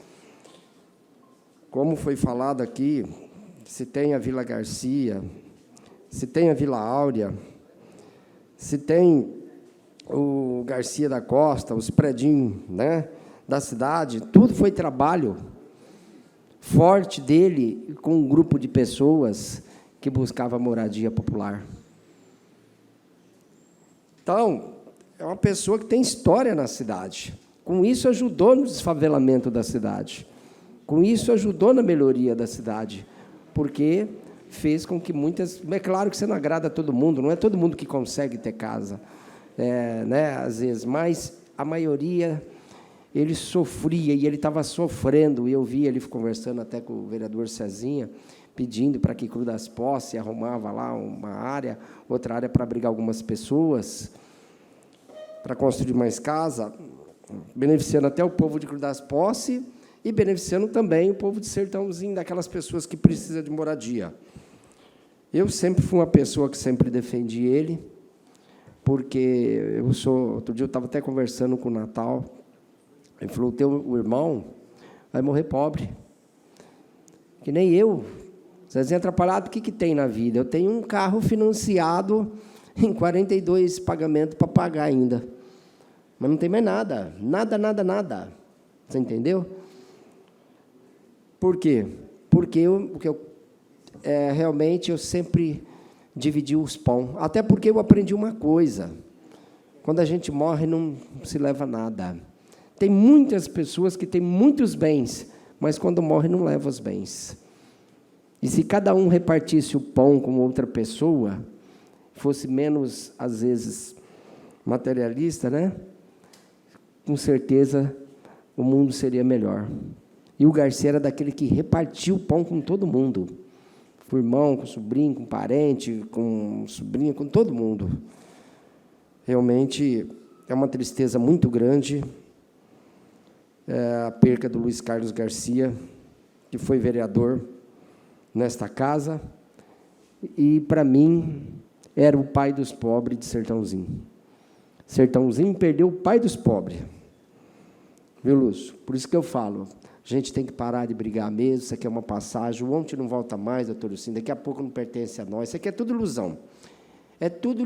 Como foi falado aqui, se tem a Vila Garcia, se tem a Vila Áurea, se tem o Garcia da Costa, os predinhos, né, da cidade, tudo foi trabalho forte dele com um grupo de pessoas que buscava moradia popular. Então, é uma pessoa que tem história na cidade. Com isso, ajudou no desfavelamento da cidade. Com isso, ajudou na melhoria da cidade, porque fez com que muitas... É claro que você não agrada a todo mundo, não é todo mundo que consegue ter casa, né, às vezes, mas a maioria, ele sofria, e ele estava sofrendo, e eu vi ele conversando até com o vereador Cezinha, pedindo para que Cruz das Poças arrumava lá uma área, outra área para abrigar algumas pessoas, para construir mais casa, beneficiando até o povo de Cruz das Poças e beneficiando também o povo de Sertãozinho, daquelas pessoas que precisam de moradia. Eu sempre fui uma pessoa que sempre defendi ele, porque outro dia eu estava até conversando com o Natal, ele falou, o irmão vai morrer pobre, que nem eu. Zezinho Atrapalhado, o que tem na vida? Eu tenho um carro financiado em 42 pagamentos para pagar ainda. Mas não tem mais nada. Nada. Você entendeu? Por quê? Porque realmente eu sempre dividi os pão. Até porque eu aprendi uma coisa. Quando a gente morre, não se leva nada. Tem muitas pessoas que têm muitos bens, mas quando morrem não levam os bens. E se cada um repartisse o pão com outra pessoa, fosse menos, às vezes, materialista, né? Com certeza o mundo seria melhor. E o Garcia era daquele que repartia o pão com todo mundo. Com o irmão, com o sobrinho, com o parente, com sobrinha, com todo mundo. Realmente é uma tristeza muito grande a perca do Luiz Carlos Garcia, que foi vereador nesta casa, e, para mim, era o pai dos pobres de Sertãozinho. Sertãozinho perdeu o pai dos pobres. Viu, Lúcio? Por isso que eu falo, a gente tem que parar de brigar mesmo, isso aqui é uma passagem, o ontem não volta mais, doutor Lucinho, daqui a pouco não pertence a nós, isso aqui é tudo ilusão. É tudo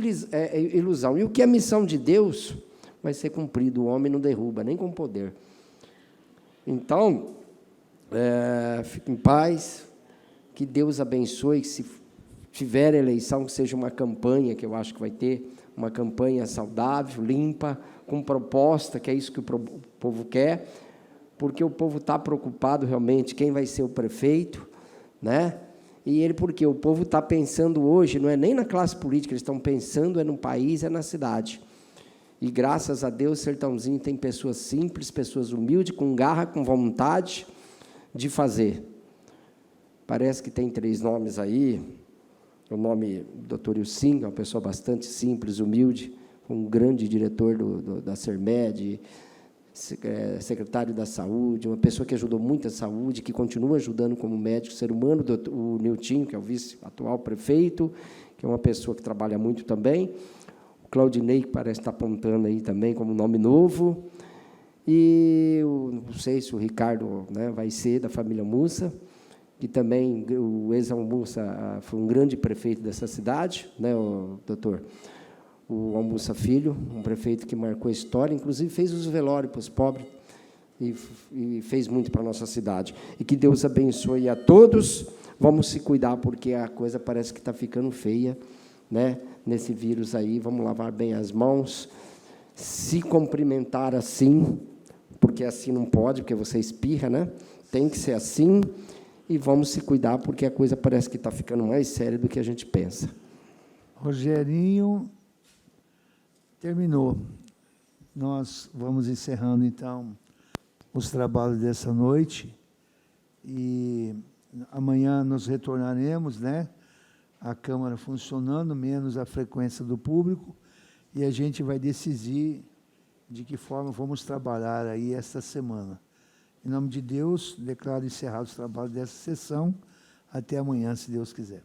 ilusão. E o que é missão de Deus vai ser cumprido, o homem não derruba, nem com poder. Então, fique em paz, que Deus abençoe, que se tiver eleição, que seja uma campanha, que eu acho que vai ter, uma campanha saudável, limpa, com proposta, que é isso que o povo quer, porque o povo está preocupado realmente quem vai ser o prefeito, né? Porque o povo está pensando hoje, não é nem na classe política, eles estão pensando no país, é na cidade. E, graças a Deus, Sertãozinho tem pessoas simples, pessoas humildes, com garra, com vontade de fazer. Parece que tem 3 nomes aí. O nome do doutor Ilcim, é uma pessoa bastante simples, humilde, um grande diretor da Sermed, secretário da Saúde, uma pessoa que ajudou muito a saúde, que continua ajudando como médico, ser humano, o Niltinho, que é o vice-atual prefeito, que é uma pessoa que trabalha muito também, o Claudinei, que parece estar apontando aí também como nome novo, e não sei se o Ricardo, né, vai ser da família Mussa, que também o ex-Almussa foi um grande prefeito dessa cidade, né, o doutor? O Almussa Filho, um prefeito que marcou a história, inclusive fez os velórios para os pobres e fez muito para a nossa cidade. E que Deus abençoe a todos. Vamos se cuidar, porque a coisa parece que está ficando feia, né? Nesse vírus aí. Vamos lavar bem as mãos, se cumprimentar assim, porque assim não pode, porque você espirra, né? Tem que ser assim. E vamos se cuidar, porque a coisa parece que está ficando mais séria do que a gente pensa. Rogerinho... Terminou. Nós vamos encerrando, então, os trabalhos dessa noite. E amanhã nos retornaremos, né? A Câmara funcionando, menos a frequência do público. E a gente vai decidir de que forma vamos trabalhar aí esta semana. Em nome de Deus, declaro encerrados os trabalhos dessa sessão. Até amanhã, se Deus quiser.